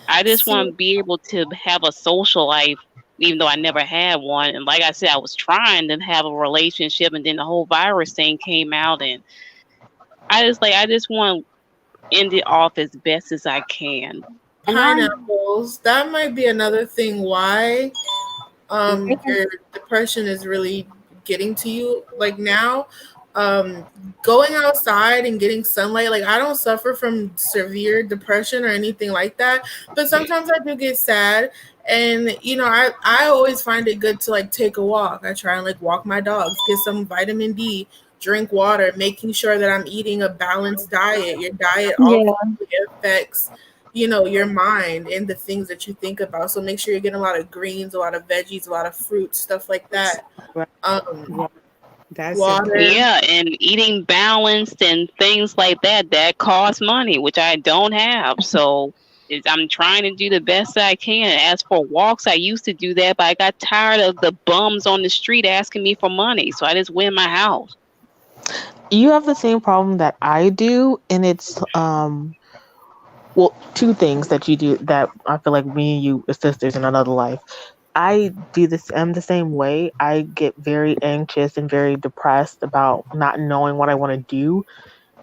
I just want See, to be able to have a social life, even though I never had one. And like I said, I was trying to have a relationship, and then the whole virus thing came out, and I just want to end it off as best as I can. And I'm pineapples. That might be another thing why yeah, your depression is really getting to you like now. um Going outside and getting sunlight, like I don't suffer from severe depression or anything like that, but sometimes I do get sad. And I always find it good to like take a walk. I try and like walk my dogs, get some vitamin D, drink water, making sure that I'm eating a balanced diet. Your diet Yeah, also affects your mind and the things that you think about. So make sure you're getting a lot of greens, a lot of veggies, a lot of fruits, stuff like that. Right. um Right. That's important. Water. Yeah, and eating balanced and things like that, that costs money, which I don't have. So I'm trying to do the best I can. As for walks, I used to do that, but I got tired of the bums on the street asking me for money. So I just went in my house. You have the same problem that I do, and it's well, two things that you do that I feel like me and you are sisters in another life. I do this. I'm the same way. I get very anxious and very depressed about not knowing what I want to do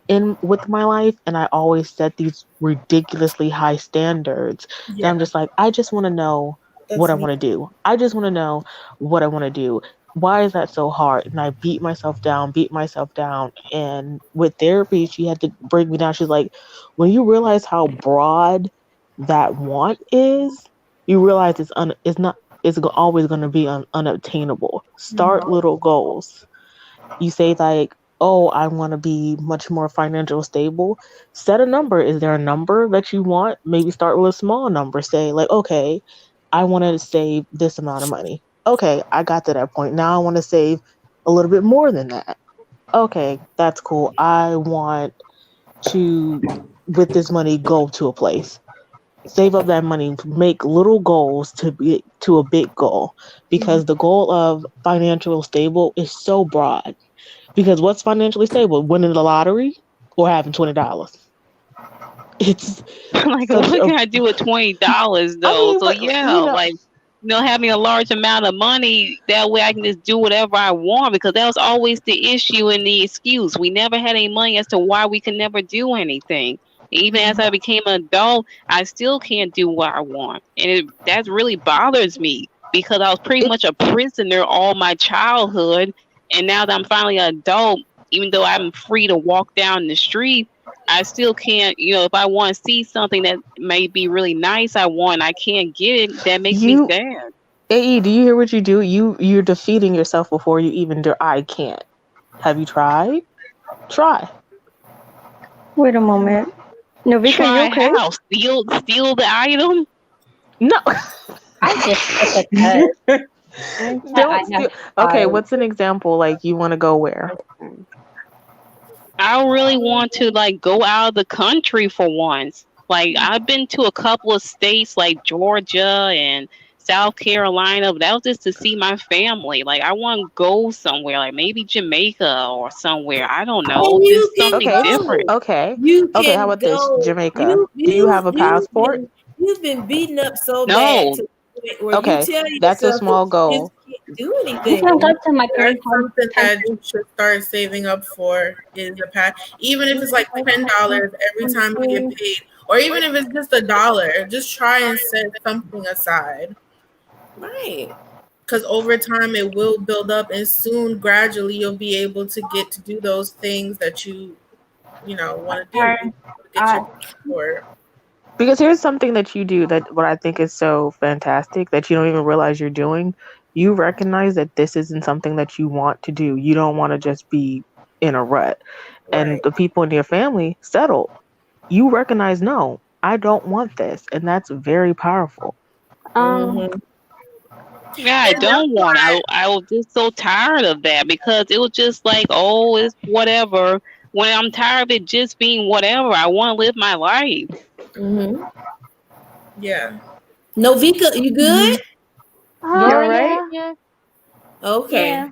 in with my life, and I always set these ridiculously high standards that I'm Yeah, just like, I just want to know what that's I me. want to do. I just want to know what I want to do. Why is that so hard? And I beat myself down. And with therapy, she had to break me down. She's like, when you realize how broad that want is, you realize it's not always going to be unobtainable. Start Mhm. little goals. You say like, oh, I want to be much more financial stable. Set a number. Is there a number that you want? Maybe start with a small number. Say like, okay, I want to save this amount of money. Okay, I got to that point. Now I want to save a little bit more than that. Okay, that's cool. I want to, with this money, go to a place. Save up that money, make little goals to be to a big goal, Mhm. because the goal of financial stable is so broad. Because what's financially stable? Winning the lottery or having $20? It's Like, such what a. can I do with $20 I though? mean, So but yeah, you know, like having a large amount of money that way I can just do whatever I want, because that was always the issue and the excuse. We never had any money as to why we could never do anything. Even as Mhm. I became an adult, I still can't do what I want, and that really bothers me because I was pretty it much a prisoner all my childhood, and now that I'm finally an adult. even though I'm free to walk down the street, I still can't, if I want to see something that may be really nice, I can't get it. That makes me You, sad. AE, do you hear what you do? You're defeating yourself before you even do. I can't. Have you tried? Try. Wait a moment. Novika, you Try okay? how? Steal the item? No. I just took a test. I Don't never steal. Okay, tried. what's an example? Like, you want to go where? I really want to like go out of the country for once. Like I've been to a couple of states like Georgia and South Carolina, but that was just to see my family. Like I want to go somewhere, like maybe Jamaica or somewhere. I don't know, And you just can something Okay. different. go. Okay. You Okay, how can about this? go. Jamaica. Do you have a passport? You've been beaten up so bad No, to the point where you Okay, tell that's a yourself that small you goal. just can't do You can go anything. to my three That's home something that countries. you should start saving up for in your past. Even if it's like $10 every time you get paid, or even if it's just $1, just try and set something aside. Right. Because over time it will build up, and soon, gradually, you'll be able to get to do those things that you want to do. Or, Get your passport. Because here's something that you do that what I think is so fantastic that you don't even realize you're doing. You recognize that this isn't something that you want to do. You don't want to just be in a rut. And Right. the people in your family settle. You recognize, no, I don't want this. And that's very powerful. um, Mm-hmm. yeah, I And that's don't want. why, I was just so tired of that because it was just like, oh, it's whatever. When I'm tired of it just being whatever, I want to live my life. Mm-hmm. yeah. Novika, you good? Mhm. You oh alright? yeah, Okay. yeah.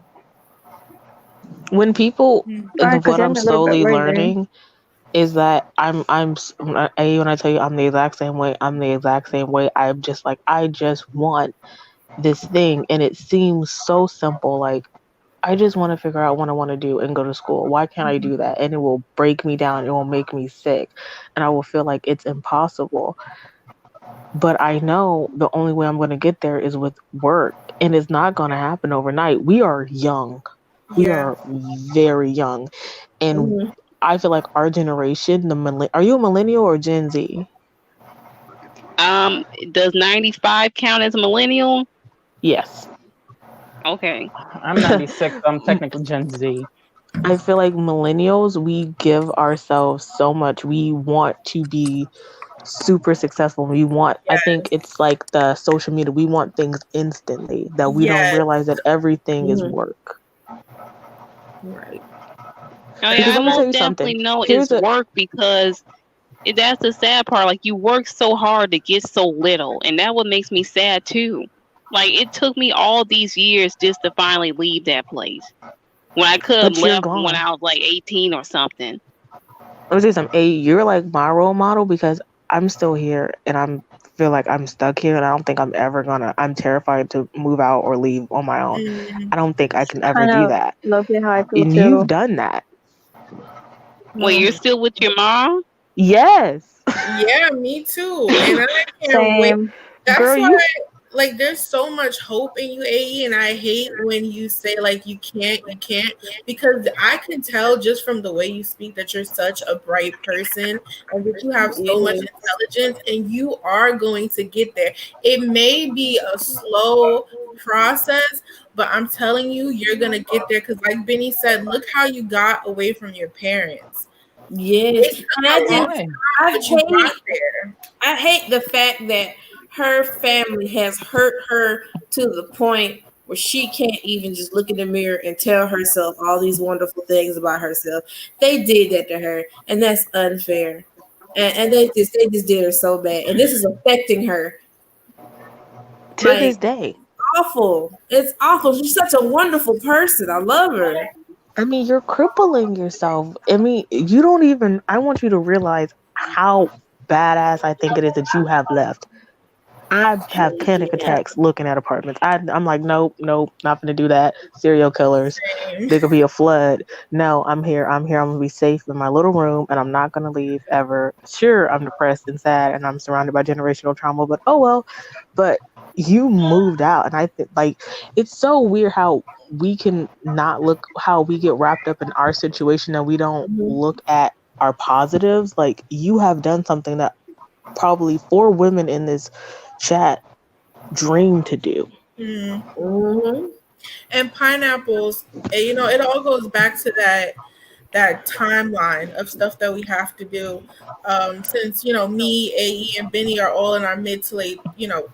When people, Alright, because what you I'm have me a little bit slowly worried there. learning is that when I tell you I'm the exact same way, I'm the exact same way. I'm just like, I just want this thing. And it seems so simple. Like, I just want to figure out what I want to do and go to school. Why can't I do that? And it will break me down. It will make me sick. And I will feel like it's impossible. But I know the only way I'm going to get there is with work. And it's not going to happen overnight. We are young. We Yeah. are very young. And Mm-hmm. I feel like our generation, are you a millennial or Gen Z? Does 95 count as a millennial? Yes. Okay. I'm 96. I'm technically Gen Z. I feel like millennials, we give ourselves so much. We want to be super successful. I think Yes. it's like the social media, we want things instantly that we don't Yes. realize that everything is Mm-hmm. work. Right. Oh yeah, Because I let me tell most you something. definitely know it's Here's a, work because that's the sad part. Like you work so hard to get so little, and that what makes me sad too. Like it took me all these years just to finally leave that place when I could have but you're left when gone. I was like 18 or something. Let me say something. You're like my role model because I'm still here and I'm feel like I'm stuck here and I don't think I'm terrified to move out or leave on my own. Mm, I don't think I can ever Kind do of that. low-key how I feel And you've too. done that. Wait, you're still with your mom? Yes. yeah, me too. And I can't wait. Same. That's Girl, why, you like, there's so much hope in you, AE, and I hate when you say, like, you can't, because I can tell just from the way you speak that you're such a bright person and that you have so much Yeah. intelligence, and you are going to get there. It may be a slow process, but I'm telling you, you're going to get there because, like Benny said, look how you got away from your parents. Yes. It And took I a long just Why? time, I but you hate got there. I hate the fact that her family has hurt her to the point where she can't even just look in the mirror and tell herself all these wonderful things about herself. They did that to her, and that's unfair. And they just did her so bad, and this is affecting her to this like day. awful. It's awful. She's such a wonderful person. I love her. I mean, you're crippling yourself. I mean, you don't even I want you to realize how badass I think it is that you have left. I have panic Yeah. attacks looking at apartments. I'm like, nope, nope, not gonna do that. Serial killers. Same. There could be a flood. No, I'm here. I'm here. I'm gonna be safe in my little room, and I'm not gonna leave ever. Sure, I'm depressed and sad, and I'm surrounded by generational trauma. But oh well. But you moved out, and I think like it's so weird how we can not look how we get wrapped up in our situation and we don't Mhm. look at our positives. Like you have done something that probably 4 women in this chat dream to do. Mm. Mhm. And pineapples, you know, it all goes back to that timeline of stuff that we have to do. Since you know me, AE, and Benny are all in our mid to late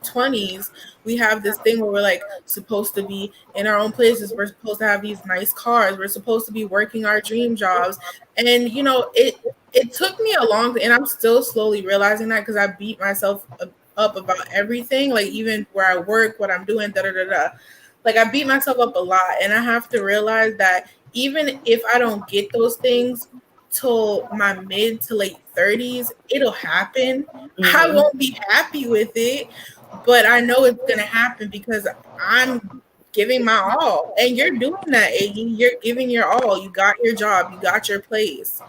20s, we have this thing where we're like supposed to be in our own places. We're supposed to have these nice cars. We're supposed to be working our dream jobs, and it took me a long, and I'm still slowly realizing that because I beat myself up about everything, like even where I work, what I'm doing, da da da da. Like I beat myself up a lot, and I have to realize that even if I don't get those things till my mid to late 30s, it'll happen. I Mhm. won't be happy with it, but I know it's gonna happen because I'm giving my all. And you're doing that, Iggy. You're giving your all. You got your job, you got your place.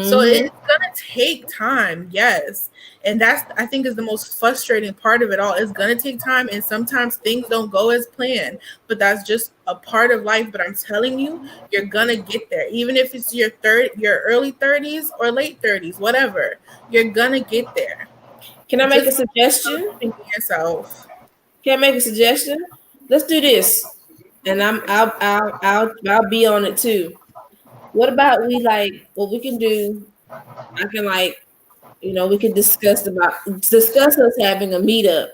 So Mhm. it's gonna take time, yes. And that's I think is the most frustrating part of it all. It's gonna take time and sometimes things don't go as planned, but that's just a part of life. But I'm telling you, you're gonna get there. Even if it's your early 30s or late 30s, whatever, you're gonna get there. Can I make a Just suggestion? believe in yourself. Can I make a suggestion? Let's do this, and I'll be on it too. What about we like what we can do? I can like we can discuss us having a meetup,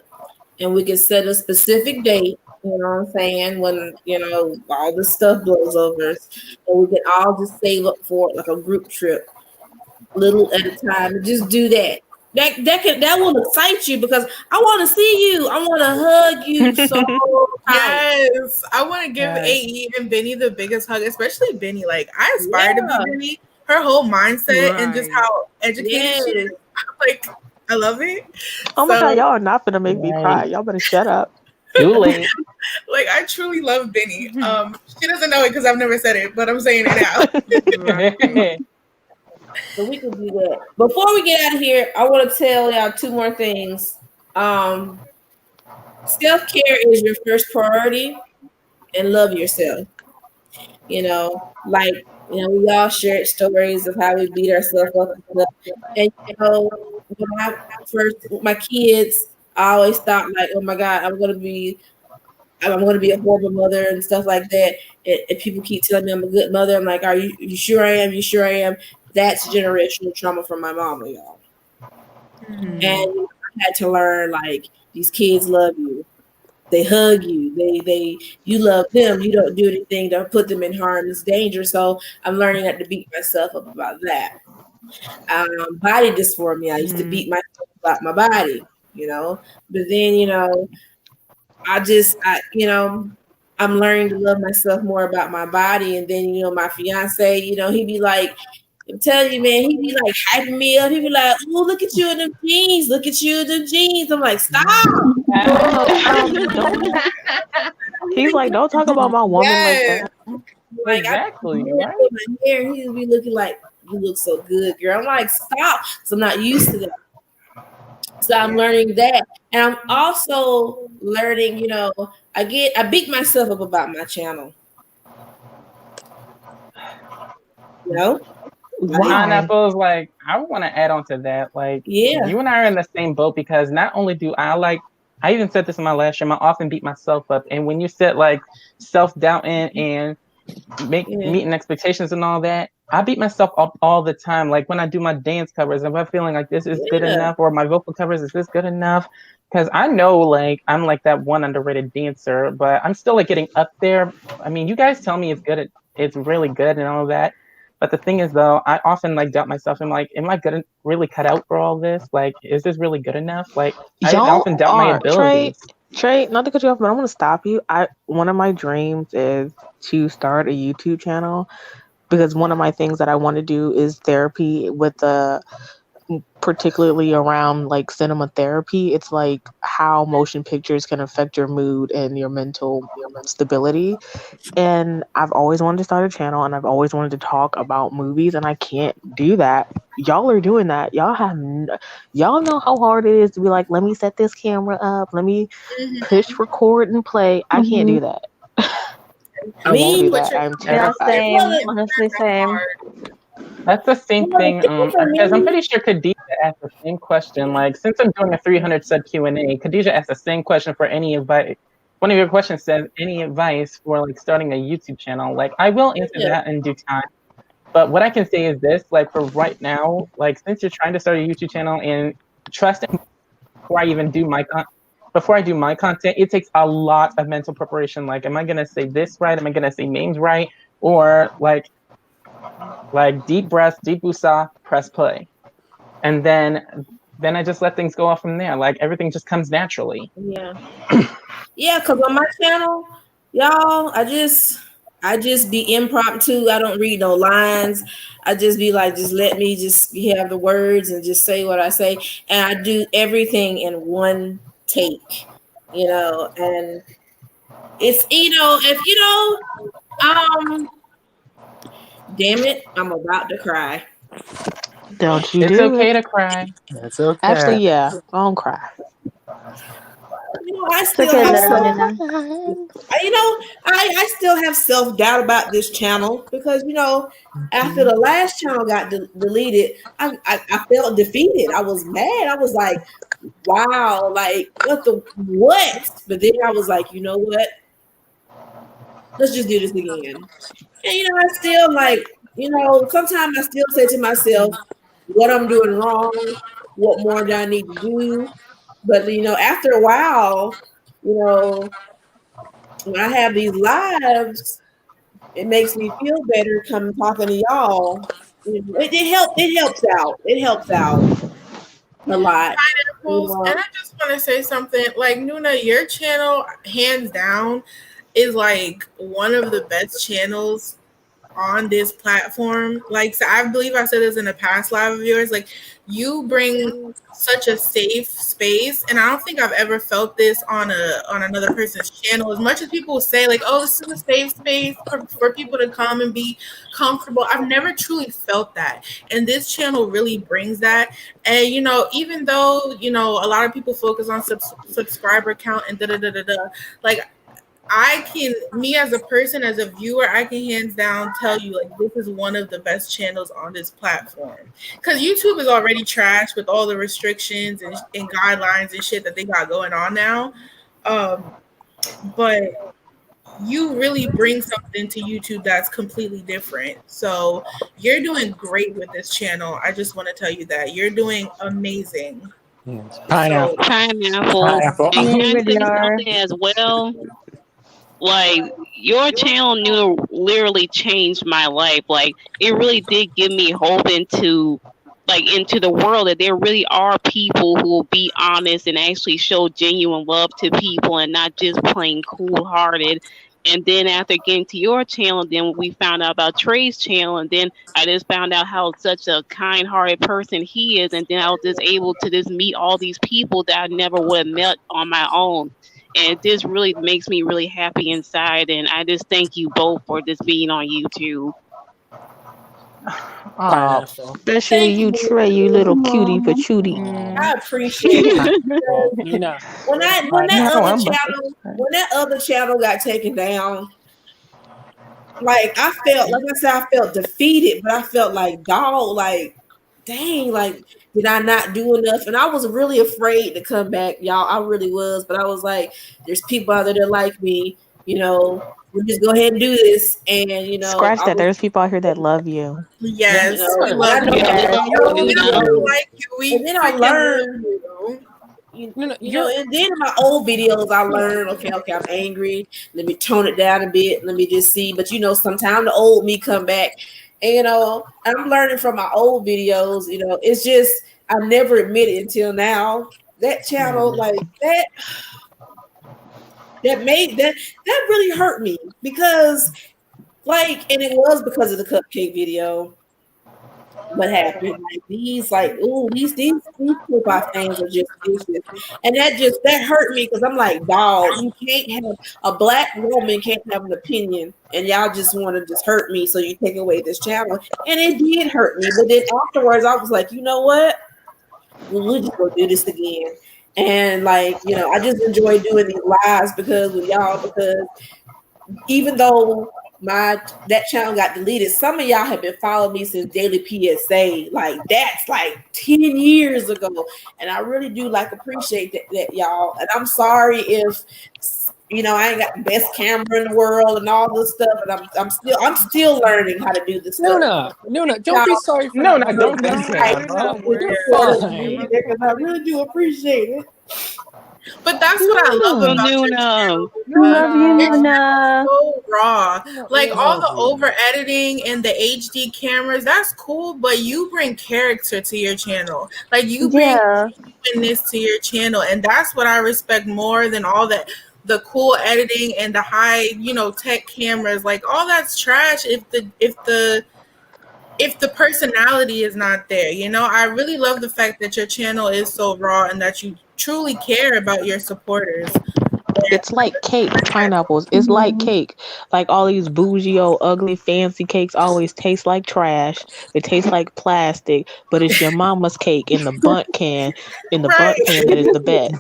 and we can set a specific date. You know what I'm saying? When all this stuff blows over, and we can all just save up for like a group trip, little at a time, and just do that. That will excite you because I want to see you. I want to hug you so tight. Yes, I want to give Yes. AE and Benny the biggest hug, especially Benny. Like, I aspire to be Yeah. Benny. Her whole mindset and just Right. how educated she Yes. is. Like, I love it. Oh my god, So, y'all are not gonna make me Right. cry. Y'all better shut up. Too late. like, I truly love Benny. She doesn't know it because I've never said it, but I'm saying it now. Right. So we can do that. Before we get out of here, I want to tell y'all 2 more things. Um, Self-care is your first priority, and love yourself. Like we all shared stories of how we beat ourselves up and stuff. And when I first with my kids, I always thought like, oh my God, I'm gonna be a horrible mother and stuff like that. And people keep telling me I'm a good mother. I'm like, are you sure I am? You sure I am? That's generational trauma from my mama, y'all. Mm. And I had to learn like these kids love you. They hug you. You love them. You don't do anything to put them in harm's danger. So I'm learning not to beat myself up about that. Body dysphoria. I used to Mm. beat myself about my body, but then I'm learning to love myself more about my body. And then my fiance, he be like, I'm telling you, man, he be like hyping me up. He be like, oh, look at you in them jeans. Look at you in them jeans. I'm like, stop. Look, don't. He's like, don't talk about my woman like Yes. that. Like I Exactly, do right? my hair, he'll be looking like you look so good, girl. I'm like, stop. So I'm not used to that. So I'm learning that. And I'm also learning, I beat myself up about my channel. Like, Why? Pineapples, like, I want to add on to that. Like, yeah. you and I are in the same boat because not only do I even said this in my last stream, I often beat myself up. And when you said like self doubting and Yeah. meeting expectations and all that, I beat myself up all the time. Like when I do my dance covers, if I'm feeling like this is good Yeah. enough, or my vocal covers, is this good enough? Because I know like I'm like that one underrated dancer, but I'm still like getting up there. I mean, you guys tell me it's really good and all that. But the thing is though, I often like doubt myself. I'm like, am I good really cut out for all this? Like, is this really good enough? Like I Y'all often doubt my are Trey. abilities. Trey, not to cut you off, but I want to stop you. One of my dreams is to start a YouTube channel because one of my things that I want to do is therapy with the particularly around like cinema therapy, it's like how motion pictures can affect your mood and your mental stability. And I've always wanted to start a channel and I've always wanted to talk about movies, and I can't do that. Y'all are doing that. Y'all know how hard it is to be like, let me set this camera up, let me push record and play. I can't Mm-hmm. do that. I I won't won't. do Put that. your I'm Yeah, terrified. same. Well, Honestly, same. That's the same well, thing. the thing for Because I'm me, pretty sure Khadijah asked the same question. Like, since I'm doing a 300 sub Q&A, Khadijah asked the same question for any advice. One of your questions says, any advice for like starting a YouTube channel? Like, I will answer yeah, that in due time. But what I can say is this: like, for right now, like, since you're trying to start a YouTube channel, and trust me, before I even do before I do my content, it takes a lot of mental preparation. Like, am I gonna say this right? Am I gonna say names right? Or like deep breaths, deep woosah, press play, and then I just let things go off from there. Like everything just comes naturally. yeah, yeah. Cause on my channel, y'all, I just be impromptu. I don't read no lines. I just be like, just let me just have the words and just say what I say, and I do everything in one take, and it's if damn it, I'm about to cry. Don't you It's do it. okay to cry. It's okay. Actually, yeah, don't cry. I It's still okay, have little self. Nina. I still have self doubt about this channel because after Mhm. the last channel got deleted, I felt defeated. I was mad. I was like, wow, like what? But then I was like, you know what? Let's just do this again. And I still sometimes I still say to myself what I'm doing wrong, what more do I need to do. But after a while, when I have these lives, it makes me feel better come talking to y'all. It helps out. It helps out a lot. Pineapples. And I just want to say something. Like Nuna, your channel, hands down, is like one of the best channels on this platform. Like, so I believe I said this in a past live of yours. Like, you bring such a safe space, and I don't think I've ever felt this on another person's channel. As much as people say, like, "Oh, this is a safe space for people to come and be comfortable," I've never truly felt that, and this channel really brings that. And even though a lot of people focus on subscriber count and da da da da da, like me as a person, as a viewer, I can hands down tell you like this is one of the best channels on this platform. Because YouTube is already trash with all the restrictions and guidelines and shit that they got going on now. But you really bring something to YouTube that's completely different. So you're doing great with this channel. I just want to tell you that you're doing amazing. Yes. So Pineapple. Pineapple. Pineapple. And You can I say really are. something as well? Like your channel literally changed my life. Like it really did give me hope into the world that there really are people who will be honest and actually show genuine love to people and not just plain cool hearted. And then after getting to your channel, then we found out about Trey's channel, and then I just found out how such a kind-hearted person he is, and then I was just able to just meet all these people that I never would have met on my own, and this really makes me really happy inside. And I just thank you both for just being on YouTube. Oh, Pineapple. Especially Thank you, you. Trey, you little cutie Aw. patootie. Aw. I appreciate it. Pineapple. Nina. When I when that no, Pineapple. other I'm about channel when that other channel got taken down, like I felt like I said, I felt defeated, but I felt like dog, like dang, like did I not do enough? And I was really afraid to come back, y'all. I really was, but I was like, there's people out there that like me, we just go ahead and do this. And Scratch I that. was There's people out here that love you. you yes, we know, and I love know you. that Yeah, we Yes. love you, We don't Nuna. really videos. like you. We And then I freaking love learned you. You're. and then in my old videos, I learned, okay, I'm angry. Let me tone it down a bit. Let me just see. But sometimes the old me come back, and I'm learning from my old videos. It's just I never admitted until now that channel Mm. like that made that really hurt me because and it was because of the cupcake video. what happened. Like these, like, ooh, these football fans are just vicious. And that hurt me because I'm like, dog, you can't have a black woman can't have an opinion, and y'all just want to just hurt me, so you take away this channel. And it did hurt me. But then afterwards, I was like, you know what? We'll just go do this again. And like, I just enjoy doing these lives because with y'all, because even though that channel got deleted, some of y'all have been following me since Daily PSA. Like that's like 10 years ago. And I really do like appreciate that y'all. And I'm sorry if I ain't got the best camera in the world and all this stuff, and I'm still learning how to do this stuff. Nuna, don't be sorry for No, don't the do I that. Fine. because I really do appreciate it. But that's what I love about your channel. Love you, It's Nuna. so raw. Like all the love you. over editing and the HD cameras, that's cool, but you bring character to your channel. Like you bring humanness to your channel, and that's what I respect more than all that the cool editing and the high, tech cameras. Like all that's trash if the personality is not there. I really love the fact that your channel is so raw and that you truly care about your supporters. It's like cake, pineapples. It's like cake. Like all these bougie, old, ugly, fancy cakes always taste like trash. They taste like plastic, but it's your mama's cake in the bunt can. In the bunt can that is the best.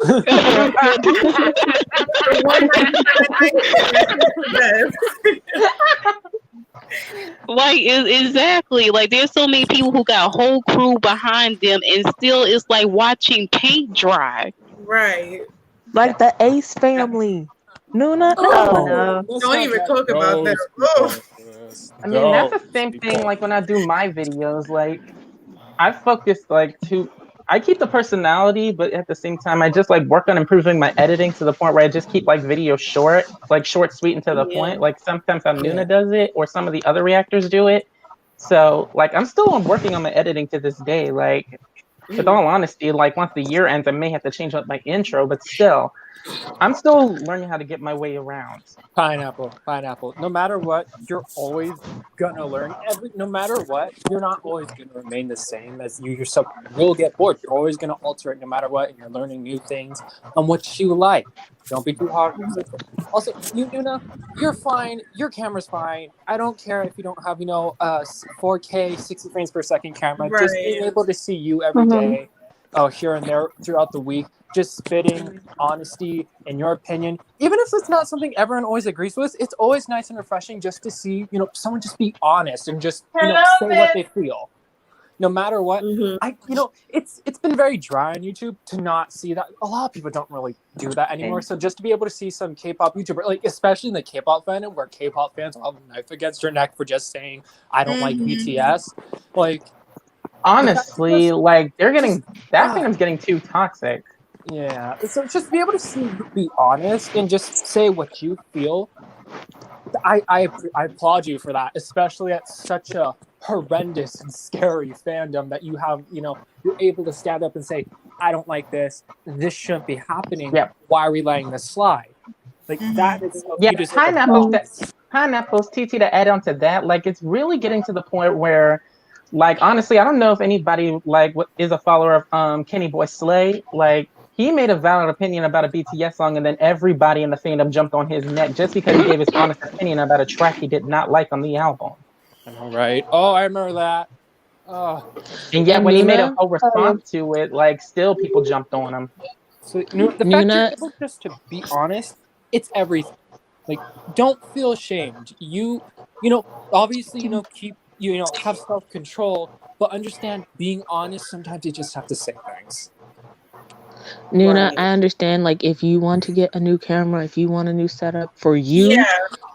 Like exactly, like there's so many people who got a whole crew behind them, and still it's like watching paint dry. Right. Like the Ace family. Nuna, no. Don't even talk about that. Oh. I mean, that's the same thing. Like when I do my videos, like I focus I keep the personality, but at the same time, I just like work on improving my editing to the point where I just keep like videos short, sweet, and to the point. Like sometimes how Nuna does it, or some of the other reactors do it. So like I'm still working on my editing to this day. Like with all honesty, like once the year ends, I may have to change up my intro, but still, I'm still learning how to get my way around. Pineapple. No matter what, you're always gonna learn. No matter what, you're not always gonna remain the same as you yourself. You will get bored. You're always gonna alter it no matter what, and you're learning new things on what you like. Don't be too hard on yourself. Also, Nuna, you're fine. Your camera's fine. I don't care if you don't have, 4K, 60 frames per second camera. Right. Just being able to see you every day, here and there throughout the week. Just spitting honesty in your opinion, even if it's not something everyone always agrees with. It's always nice and refreshing just to see someone just be honest and just say what they feel, no matter what. It's been very dry on YouTube to not see that. A lot of people don't really do that anymore. So just to be able to see some K-pop YouTuber, like especially in the K-pop fandom, where K-pop fans will have a knife against your neck for just saying I don't like BTS, like. Honestly, like they're getting that fandom's getting too toxic. Yeah, so just be able to see you be honest and just say what you feel. I applaud you for that, especially at such a horrendous and scary fandom that you have. You're able to stand up and say, "I don't like this. This shouldn't be happening. Yep. Why are we letting this slide?" Like that is pineapples. TT, to add on to that, like it's really getting to the point where. Like honestly, I don't know if anybody is a follower of Kenny Boy Slay. Like he made a valid opinion about a BTS song, and then everybody in the fandom jumped on his neck just because he gave his honest opinion about a track he did not like on the album. All right. Oh, I remember that. Oh. And yet, when he made a whole response to it, like still people jumped on him. So the fact you're able just to be honest, it's everything. Like, don't feel ashamed. Obviously, keep. Have self-control, but understand being honest, sometimes you just have to say things. Nuna, I understand, like, if you want to get a new camera, if you want a new setup, for you,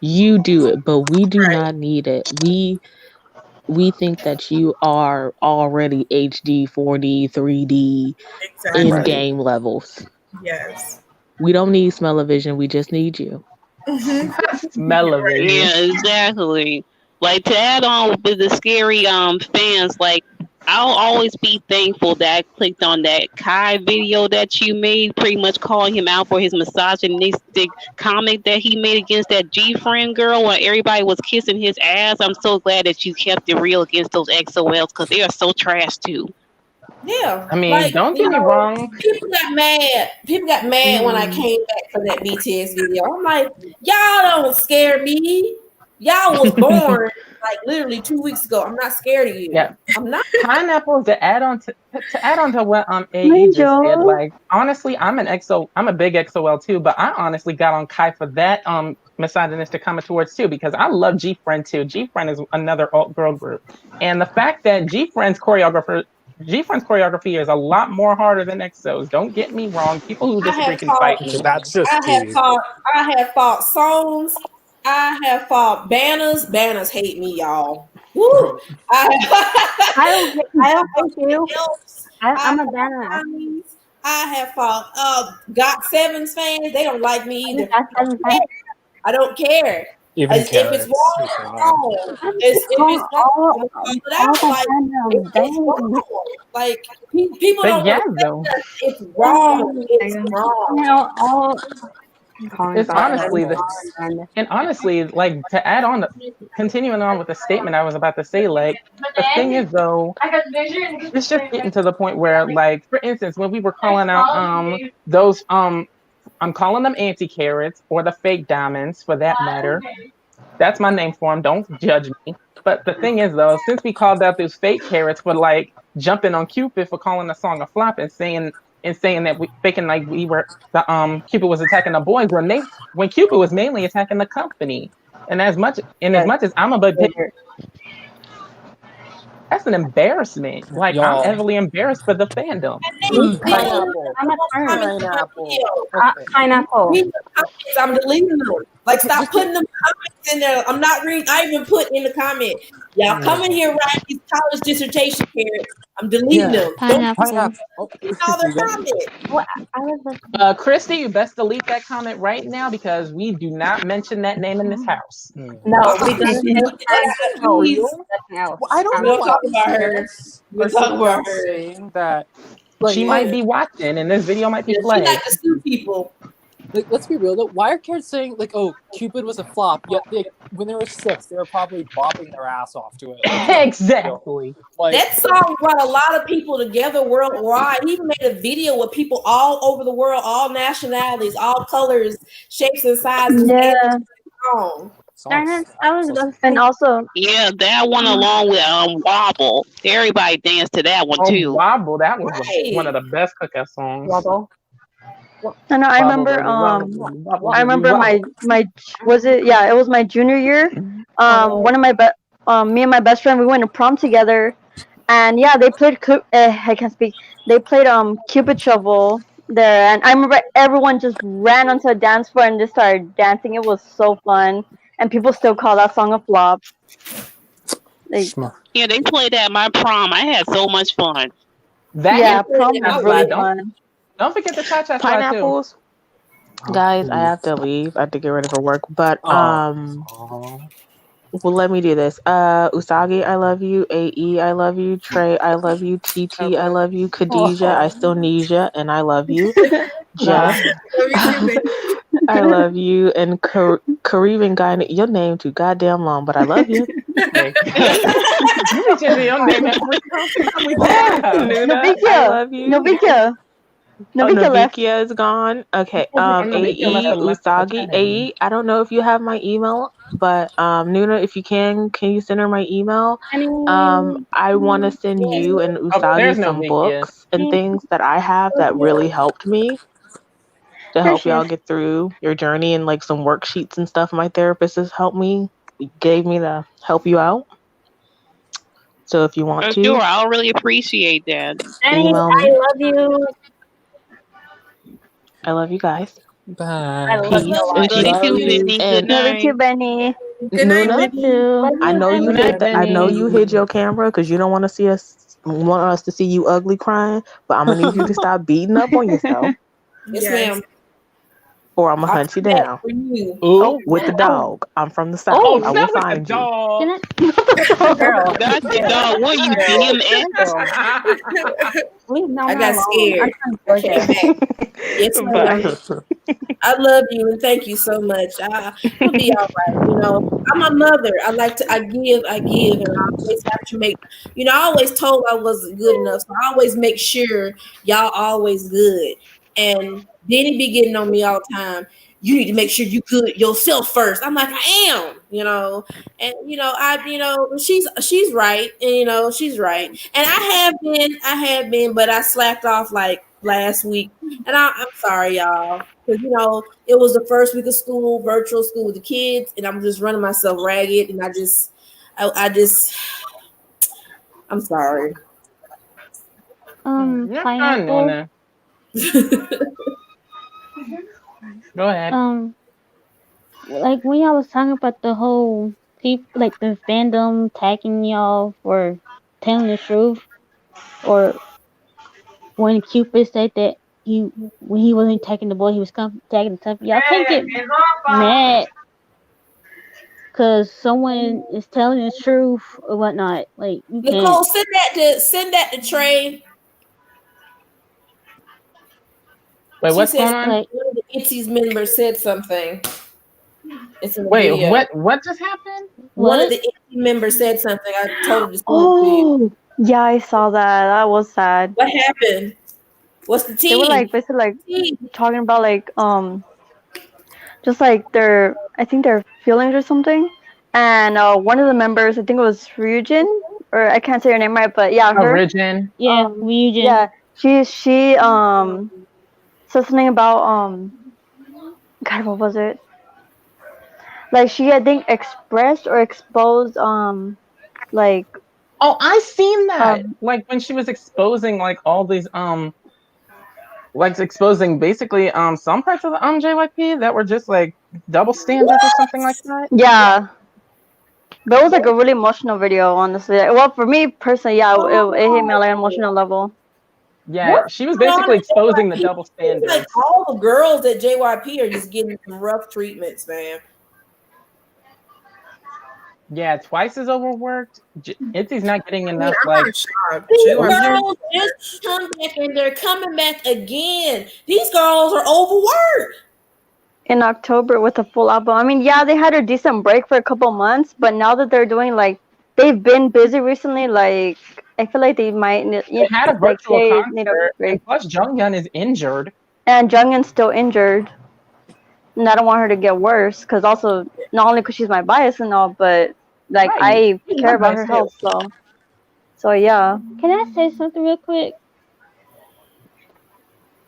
you do it, but we do not need it. We think that you are already HD, 4D, 3D, in-game levels. Yes. We don't need smell-o-vision, we just need you. Smell-o-vision. Yeah, exactly. Like to add on with the scary fans, like I'll always be thankful that I clicked on that Kai video that you made, pretty much calling him out for his misogynistic comment that he made against that G friend girl when everybody was kissing his ass. I'm so glad that you kept it real against those XOLs because they are so trash too. Yeah, I mean, like don't get me wrong. people got mad. People got mad when I came back from that BTS video. I'm like, y'all don't scare me. Y'all was born like literally 2 weeks ago. I'm not scared of you. Yeah. I'm not. Pineapple to add on to what AE Hey, just said. Joel. Like honestly, I'm a big XOL too, but I honestly got on Kai for that misogynistic comment towards too because I love G Friend too. G Friend is another alt girl group, and the fact that G Friend's choreography is a lot more harder than EXO's. Don't get me wrong. People who disagree can fight me. That's just I have fought songs. I have fought banners. Banners hate me, y'all. Woo! I don't hate you. I'm a I banner. have fought Got Sevens fans. They don't like me either. I don't care. even If it's wrong, it's wrong. If it's wrong, I'm gonna call it out. Like it's wrong. Like people But don't yeah, respect though. us. It's wrong. It's wrong. It's honestly, like to add on, continuing on with the statement I was about to say, like the thing is though, it's just getting to the point where, like, for instance, when we were calling out those I'm calling them anti-carrots or the fake diamonds for that matter. That's my name for them. Don't judge me. But the thing is though, since we called out those fake carrots for like jumping on Cupid for calling the song a flop and saying that we thinking like we were the Cupid was attacking the boys when Cupid was mainly attacking the company. And as much as I'm a big that's an embarrassment. Like Y'all. I'm heavily embarrassed for the fandom. Pineapple. I'm a Pineapple. I'm deleting them. Like stop putting them comments in there. I'm not reading. I even put in the comment. Y'all come in here writing these college dissertation carrots. I'm deleting them. Pineapple. Don't all their comments. Christy, you best delete that comment right now because we do not mention that name in this house. No, we don't. I don't know. We'll talk about her. We'll talk about her. Saying that she might be watching, and this video might be flagged. She like to sue people. Like, let's be real though. Why are kids saying like, "Oh, Cupid was a flop"? Yet when they were 6, they were probably bopping their ass off to it. Exactly. Like, that song brought a lot of people together worldwide. He even made a video with people all over the world, all nationalities, all colors, shapes, and sizes. Yeah. And also, yeah, that one along with Wobble. Everybody danced to that one too. Wobble, that was one of the best cookout songs. Wobble. I know. I remember. I remember my was it? Yeah, it was my junior year. One of my me and my best friend, we went to prom together, and yeah, they played. I can't speak. They played Cupid Shovel there, and I remember everyone just ran onto a dance floor and just started dancing. It was so fun, and people still call that song a flop. Yeah, they played that at my prom. I had so much fun. Prom was really fun. Don't forget the cha-cha pineapples. Guys, I have to leave. I have to get ready for work. But well, let me do this. Usagi, I love you. AE, I love you. Trey, I love you. TT, I love you. Khadijah, I still need ya, and I love you. Jeff, I love you. And Kareem Guy, your name too goddamn long, but I love you. No big deal. No big deal. Novikia is gone. Okay. AE, Usagi, AE. I don't know if you have my email, but Nuna, if you can you send her my email? I want to send you and Usagi some books and things that I have that really helped me to help y'all get through your journey, and like some worksheets and stuff my therapist has gave me to help you out. So if you want to, sure, I'll really appreciate that. Email me. I love you. I love you guys. Bye. Peace and Benny. Good Love night. you too, Benny. Nuna, I know you hid your camera because you don't want us to see you ugly crying. But I'm gonna need you to stop beating up on yourself. Yes, ma'am. or I'm gonna I'll hunt you come back down. for you. Oh, with the dog. I'm from the South. Oh, I will not with the find you. dog. Girl, Not the dog. What are you, girl, BMX? leave I Nona got alone. I'm scared. from I came Georgia. back. Yes, ma'am. But I love you and thank you so much. I'll be all right. You know, I'm a mother. I give, and I always have to make. You know, I always told I wasn't good enough, so I always make sure y'all always good. And Denny be getting on me all the time. You need to make sure you good yourself first. I'm like, I am. You know, and she's right, and she's right. And I have been, but I slacked off like last week, and I'm sorry, y'all. Because it was the first week of school, virtual school with the kids, and I'm just running myself ragged, and I'm sorry. You're fine, Pineapple. Nona. Go ahead. Like when y'all was talking about the whole people, like the fandom attacking y'all for telling the truth, or when Cupid said that when he wasn't attacking the boy, he was attacking the tough. Y'all can't get mad because someone is telling the truth or whatnot. Like you can't. Nicole, send that to Trey. Wait, She what's says going on? Like one of the ITZY's members said something. It's in the Wait, video. what just happened? One of what? the ITZY members said something. I told her to send it to you. Oh, Yeah, I saw that. That was sad. What happened? What's the They were tea? like basically like Tea. talking about like just like I think their feelings or something. And one of the members, I think it was Ryujin, or I can't say her name right, but yeah, her. Origin. Yeah, Ryujin. Yeah, she said something about God, what was it? Like she, I think, expressed or exposed like Oh, I seen that. um Like when she was exposing like all these like exposing basically some parts of the JYP that were just like double standards or something like that. yeah. But it was like a really emotional video, honestly. Well, for me personally, yeah, it hit me on like an Oh, emotional level. Yeah, what's she was going on basically at exposing the JYP? double It seems like standards. all the girls at JYP are just getting some rough treatments, man. Yeah, twice as overworked. Itzy's not getting I mean, enough I'm like not shocked. These exposure. girls just come back and they're coming back again. These girls are overworked. In October with a full album. I mean, yeah, they had a decent break for a couple months, but now that they're doing like they've been busy recently, like I feel like they might They had a like virtual they need a concert, break. and plus Junghyun is injured. And Junghyun's still injured, and I don't want her to get worse because also not only because she's my bias and all, but like Right. I He care loved about that her too. health. So yeah. Can I say something real quick?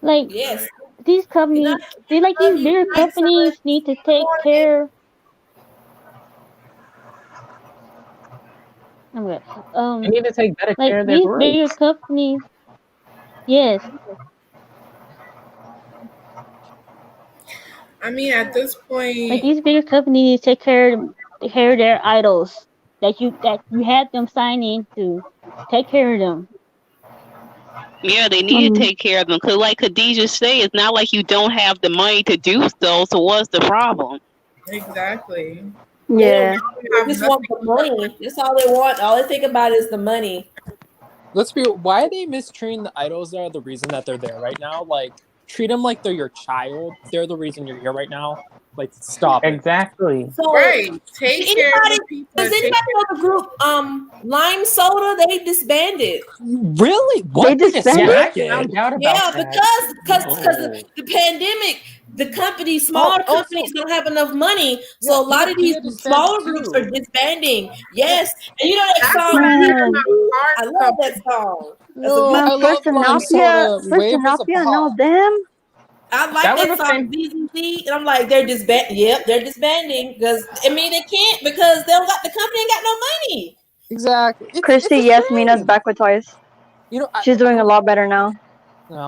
Like Yes. these You know, companies, they like I love these you, bigger my son. companies need to take care. I'm good. They need to take better Like care of their these bigger groups. companies, yes, I mean, at this like point, these bigger companies take care of their idols that you had them sign in to take care of them. Yeah, they need to take care of them. Because, like Khadijah said, it's not like you don't have the money to do so. So, what's the problem? exactly. They don't Yeah. they just want the money. That's all they want. All they think about is the money. Let's be real. Why are they mistreating the idols that are the reason that they're there right now? Like, treat them like they're your child. They're the reason you're here right now. Like, stop it. Exactly. So Right. Take care of the people does that take anybody know the group Lime Soda? They disbanded. Really? What? They They disbanded? Yeah, I disbanded? found out about Yeah, that. because No. the pandemic, the smaller companies don't have enough money, so a lot of these Mafia disbanded smaller groups are too. disbanding. yes, and you know that That's song. what I heard Man. about I Cars love that Company. song. That's a No, good. Man, I love Lime Soda. First Wave was a Anapia, no pop. them. I like That was that the song, same. ZZZ, and I'm like, they're disbanding. Yep, they're disbanding because I mean they can't because they don't got the company ain't got no money. Exactly. It's Christy, a yes, Mina's shame. back with Twice. You know, She's doing a lot better now.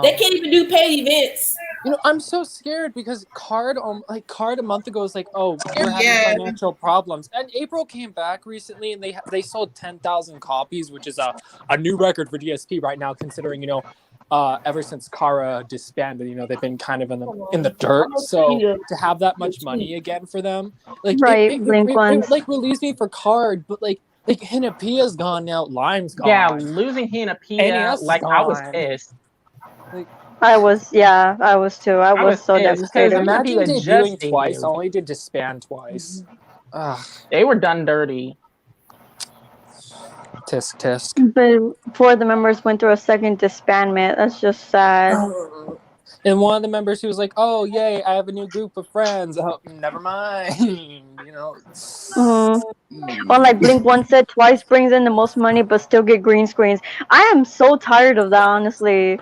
They can't even do paid events. You know, I'm so scared because Card a month ago was like, oh, we're having Yeah. financial problems, and April came back recently, and they sold 10,000 copies, which is a new record for DSP right now, considering ever since Kara disbanded. They've been kind of in the dirt. So to have that much money again for them, like Right, it Blink ones. like relieves me for Card, but like Hinapia's gone now, Lime's gone. Yeah, losing Hinapia, NES is like I was gone. pissed. I was too. I was so pissed, 'cause devastated. Imagine Hinapia just debuting twice, debuted. only to disband twice. Ugh. They were done dirty. Tisk tisk. But 4 of the members went through a second disbandment. That's just sad. And one of the members who was like, "Oh yay, I have a new group of friends." Oh, never mind. Or like Blink One said, twice brings in the most money, but still get green screens. I am so tired of that, honestly.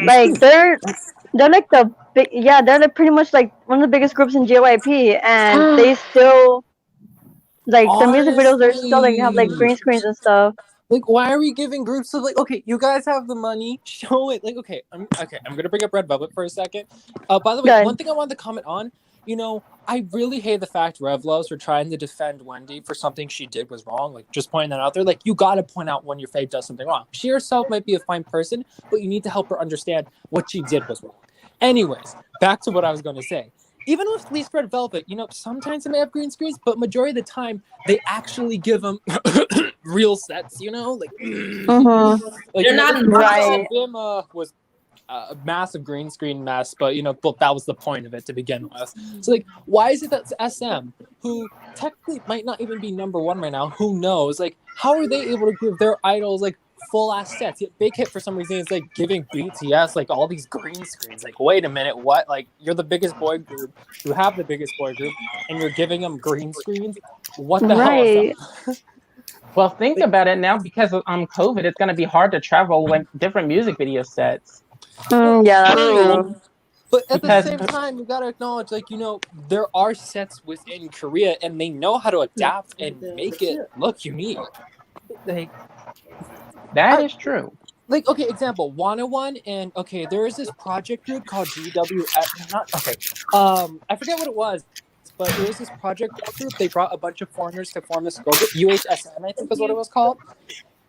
Like they're like the big, they're like pretty much like one of the biggest groups in JYP, and they still like the music videos are still like have like green screens and stuff. Like, why are we giving groups of okay, you guys have the money, show it. Like, okay, I'm gonna bring up Red Velvet for a second. By the way, one thing I wanted to comment on, I really hate the fact Revloves were trying to defend Wendy for something she did was wrong. Like, just pointing that out there. Like, you gotta point out when your fave does something wrong. She herself might be a fine person, but you need to help her understand what she did was wrong. Anyways, back to what I was gonna say. Even with Least Red Velvet, sometimes they may have green screens, but majority of the time they actually give them real sets. They're not right. Vim was a massive green screen mess, but but that was the point of it to begin with. So why is it that SM, who technically might not even be number 1 right now, who knows? How are they able to give their idols full ass sets? Yet Big Hit for some reason is giving BTS all these green screens. Wait a minute, what? You're the biggest boy group, you have the biggest boy group, and you're giving them green screens? What the hell is that? Well, think about it now, because of COVID, it's going to be hard to travel with different music video sets. Yeah, that's true. But at the same time, you gotta acknowledge, there are sets within Korea, and they know how to adapt and make it look unique. That is true. Okay, example, 101, and there is this project group called GWF. I forget what it was, but there was this project group. They brought a bunch of foreigners to form this girl group. UHSM, I think is what it was called.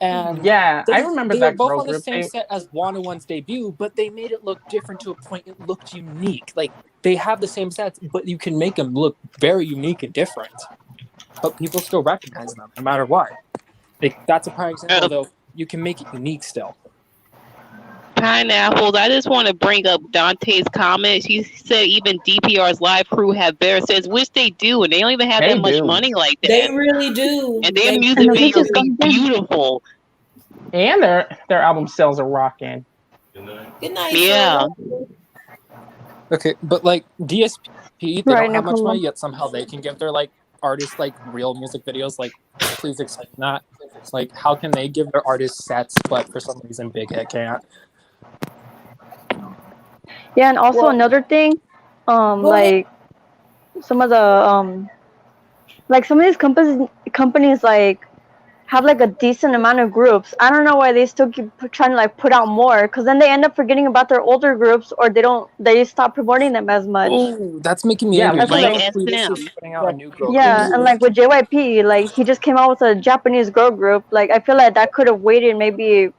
And yeah, I remember they that were both girl on the group. same set as 101's debut, but they made it look different to a point. It looked unique. They have the same sets, but you can make them look very unique and different. But people still recognize them, no matter what. That's a prime example, though. You can make it unique still. Pineapples. I just want to bring up Dante's comment. She said even DPR's live crew have better sets, which they do, and they don't even have that much money like that. They really do. And their music videos be beautiful. And their album sales are rocking. Good night. Yeah. Okay, but DSP, they don't have much money, yet somehow they can give their artists real music videos. Please explain that. How can they give their artists sets, but for some reason Big Hit can't? Yeah, and also another thing, some of the some of these companies have a decent amount of groups. I don't know why they still keep trying to put out more, because then they end up forgetting about their older groups, or they stop promoting them as much. Oh, that's making me angry. Putting out a new girl yeah, group. and with JYP, he just came out with a Japanese girl group. I feel like that could have waited maybe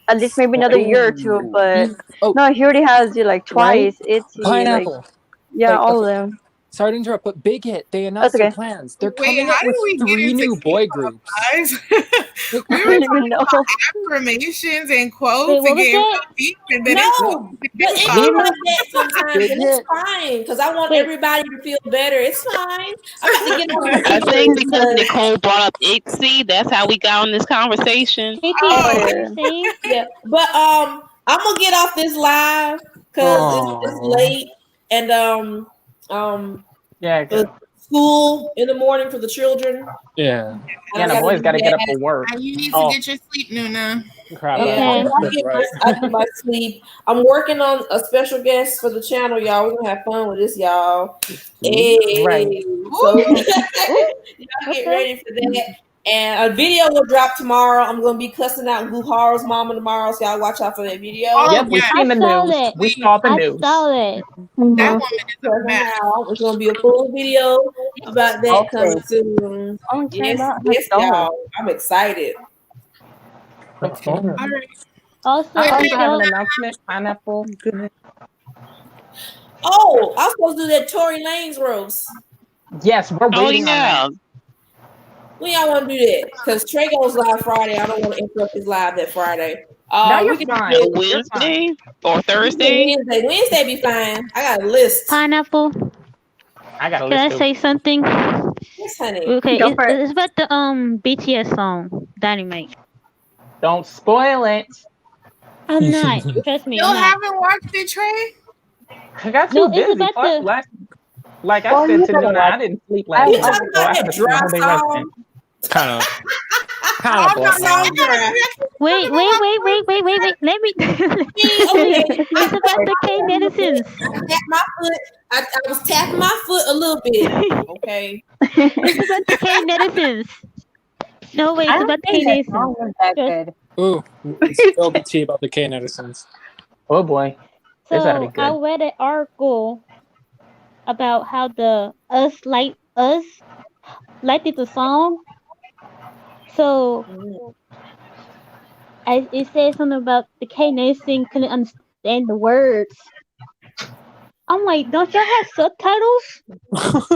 another year or two, but no, he already has Twice, Itzy, Pineapple. All of them. Sorry to interrupt, but Big Hit, they announced their plans. They're coming up with 3 new boy groups. We were talking about affirmations and quotes and getting real deep, and then but it's like that sometimes, and it's fine, because I want everybody to feel better. It's fine. I'm about to get on I think because Nicole brought up Itzy, that's how we got on this conversation. Yeah, but I'm gonna get off this live because it's late, and school in the morning for the children. Yeah. And the boys got to get up for work. You need to get your sleep, Nuna. Crap. I get my sleep. I'm working on a special guest for the channel, y'all. We're gonna have fun with this, y'all. Hey. Right. So y'all get ready for that. And a video will drop tomorrow. I'm gonna be cussing out Guhar's mama tomorrow, so y'all watch out for that video. We've seen the news. We saw the news. it. That woman is a mess. It's gonna be a full video about that coming soon. Yes, y'all. I'm excited. All right. Also, I also have an tell announcement. Pineapple. Oh, I was supposed to do that Tory Lanez roast. Yes, we're Oh waiting on that. yeah. When y'all want to do that? Because Trey goes live Friday. I don't want to interrupt his live that Friday. No, you're We can do fine. it You're fine. Wednesday or Thursday. Wednesday. Wednesday be fine. I got a list. Pineapple. I got a Can I list too. say something? Yes, honey. Okay, Go for it. it's about the BTS song Dynamite. Don't spoil it. I'm not. Trust me, You I'm not. haven't watched it, Trey? I got No, too it's busy. about Plus, the. like I Well, said you to gotta Nuna, watch I didn't sleep I last You night, talking so about I had that to spend the dry whole day resting. song? Kind of I'm not blessing. saying that. Wait. Let me. Okay. It's about the K medicines. Tap my foot. I was tapping my foot a little bit. Okay. It's about the K medicines. No, wait, I it's don't about the think K that medicines. song was that Trust- good. Ooh, spill the tea about the K Edisons. Oh boy, this ought to be So I good. read an article about how the us liked it the song. So it says something about the K Nation couldn't understand the words. I'm like, don't y'all have subtitles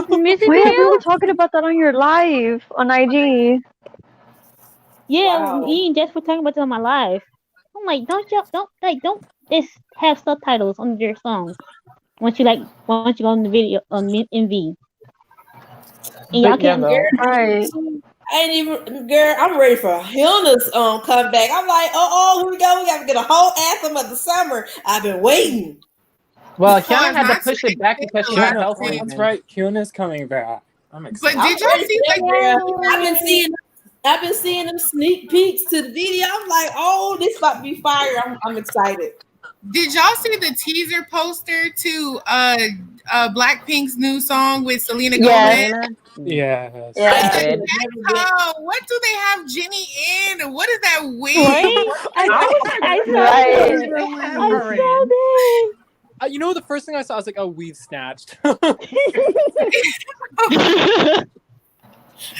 in music Wait, we were videos? talking about that on your live on IG. Yeah, Wow. me and Jess were talking about it on my live. I'm like, don't just have subtitles on your songs once you go on the video on MV. And y'all But yeah, can't. though, Right. I ain't even, girl. I'm ready for Hyuna's comeback. I'm like, here we go. We got to get a whole anthem of the summer. I've been waiting. well, Pause, Kiana had to not push it back because she had Hyuna, health oh, that's reasons. right. Hyuna's coming back. I'm But excited. I'm did y'all ready see for that, like girl. I've been seeing them sneak peeks to the video. I'm like, oh, this about to be fire. I'm excited. did y'all see the teaser poster to Blackpink's new song with Selena Yes. Gomez? Yes. Yeah. I did. Oh, what do they have Jenny in? What is that wig? Right? I saw Right. that. I saw that. You know, the first thing I saw, I was like, oh, we've snatched.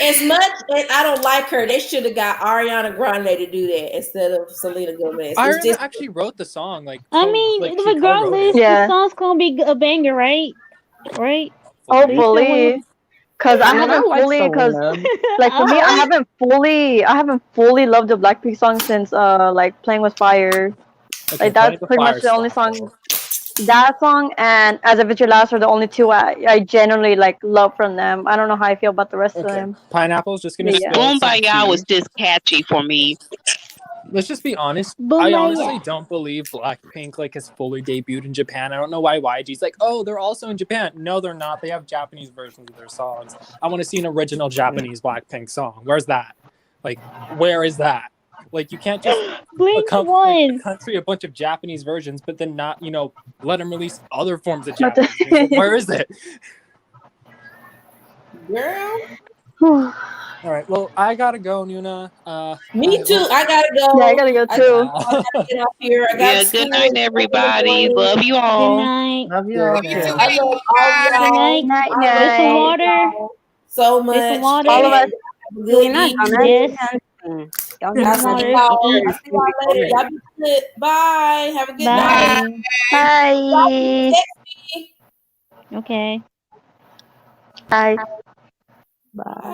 As much as I don't like her, they should have got Ariana Grande to do that instead of Selena Gomez. Ariana It's just actually wrote the song. I mean, she co-wrote regardless, it. Yeah. the song's gonna be a banger, right? Right? Hopefully. Cause I I mean, I haven't like fully, cause Selena. like for me, I haven't fully loved the Blackpink song since like Playing with Fire. Okay, Like that's Playing with pretty much Fire the only slap, song. That song and As If It's Your Last are the only two I genuinely like love from them. I don't know how I feel about the rest of Okay, them. Pineapple's just gonna Yeah. spill some Kumbaya was tea. just catchy for me. Let's just be honest. I Boomaya. honestly don't believe Blackpink has fully debuted in Japan. I don't know why YG's like, oh, they're also in Japan. No, they're not. They have Japanese versions of their songs. I want to see an original Japanese Blackpink song. Where's that? Like, where is that? Like, you can't just Blink accompany a one. country a bunch of Japanese versions, but then not, let them release other forms of Not Japanese music. Where is it? girl. All right. Well, I gotta go, Nuna. Me too. I gotta go. Yeah, I gotta go too. I gotta get off here. I got Yeah, school good night, in the everybody. morning. Love you Good all. night. Love you Good all night. too. I love all Good y'all. night. Night, Get some night. water. So Get some much. water. All of us. Have a good Selena evening. Gomez. Yes. Y'all Get need I'll some see to water. y'all. Eat. I'll see y'all later. Y'all be good. Bye. Have a good night. Bye. Bye. Text me. Okay. Bye. Bye.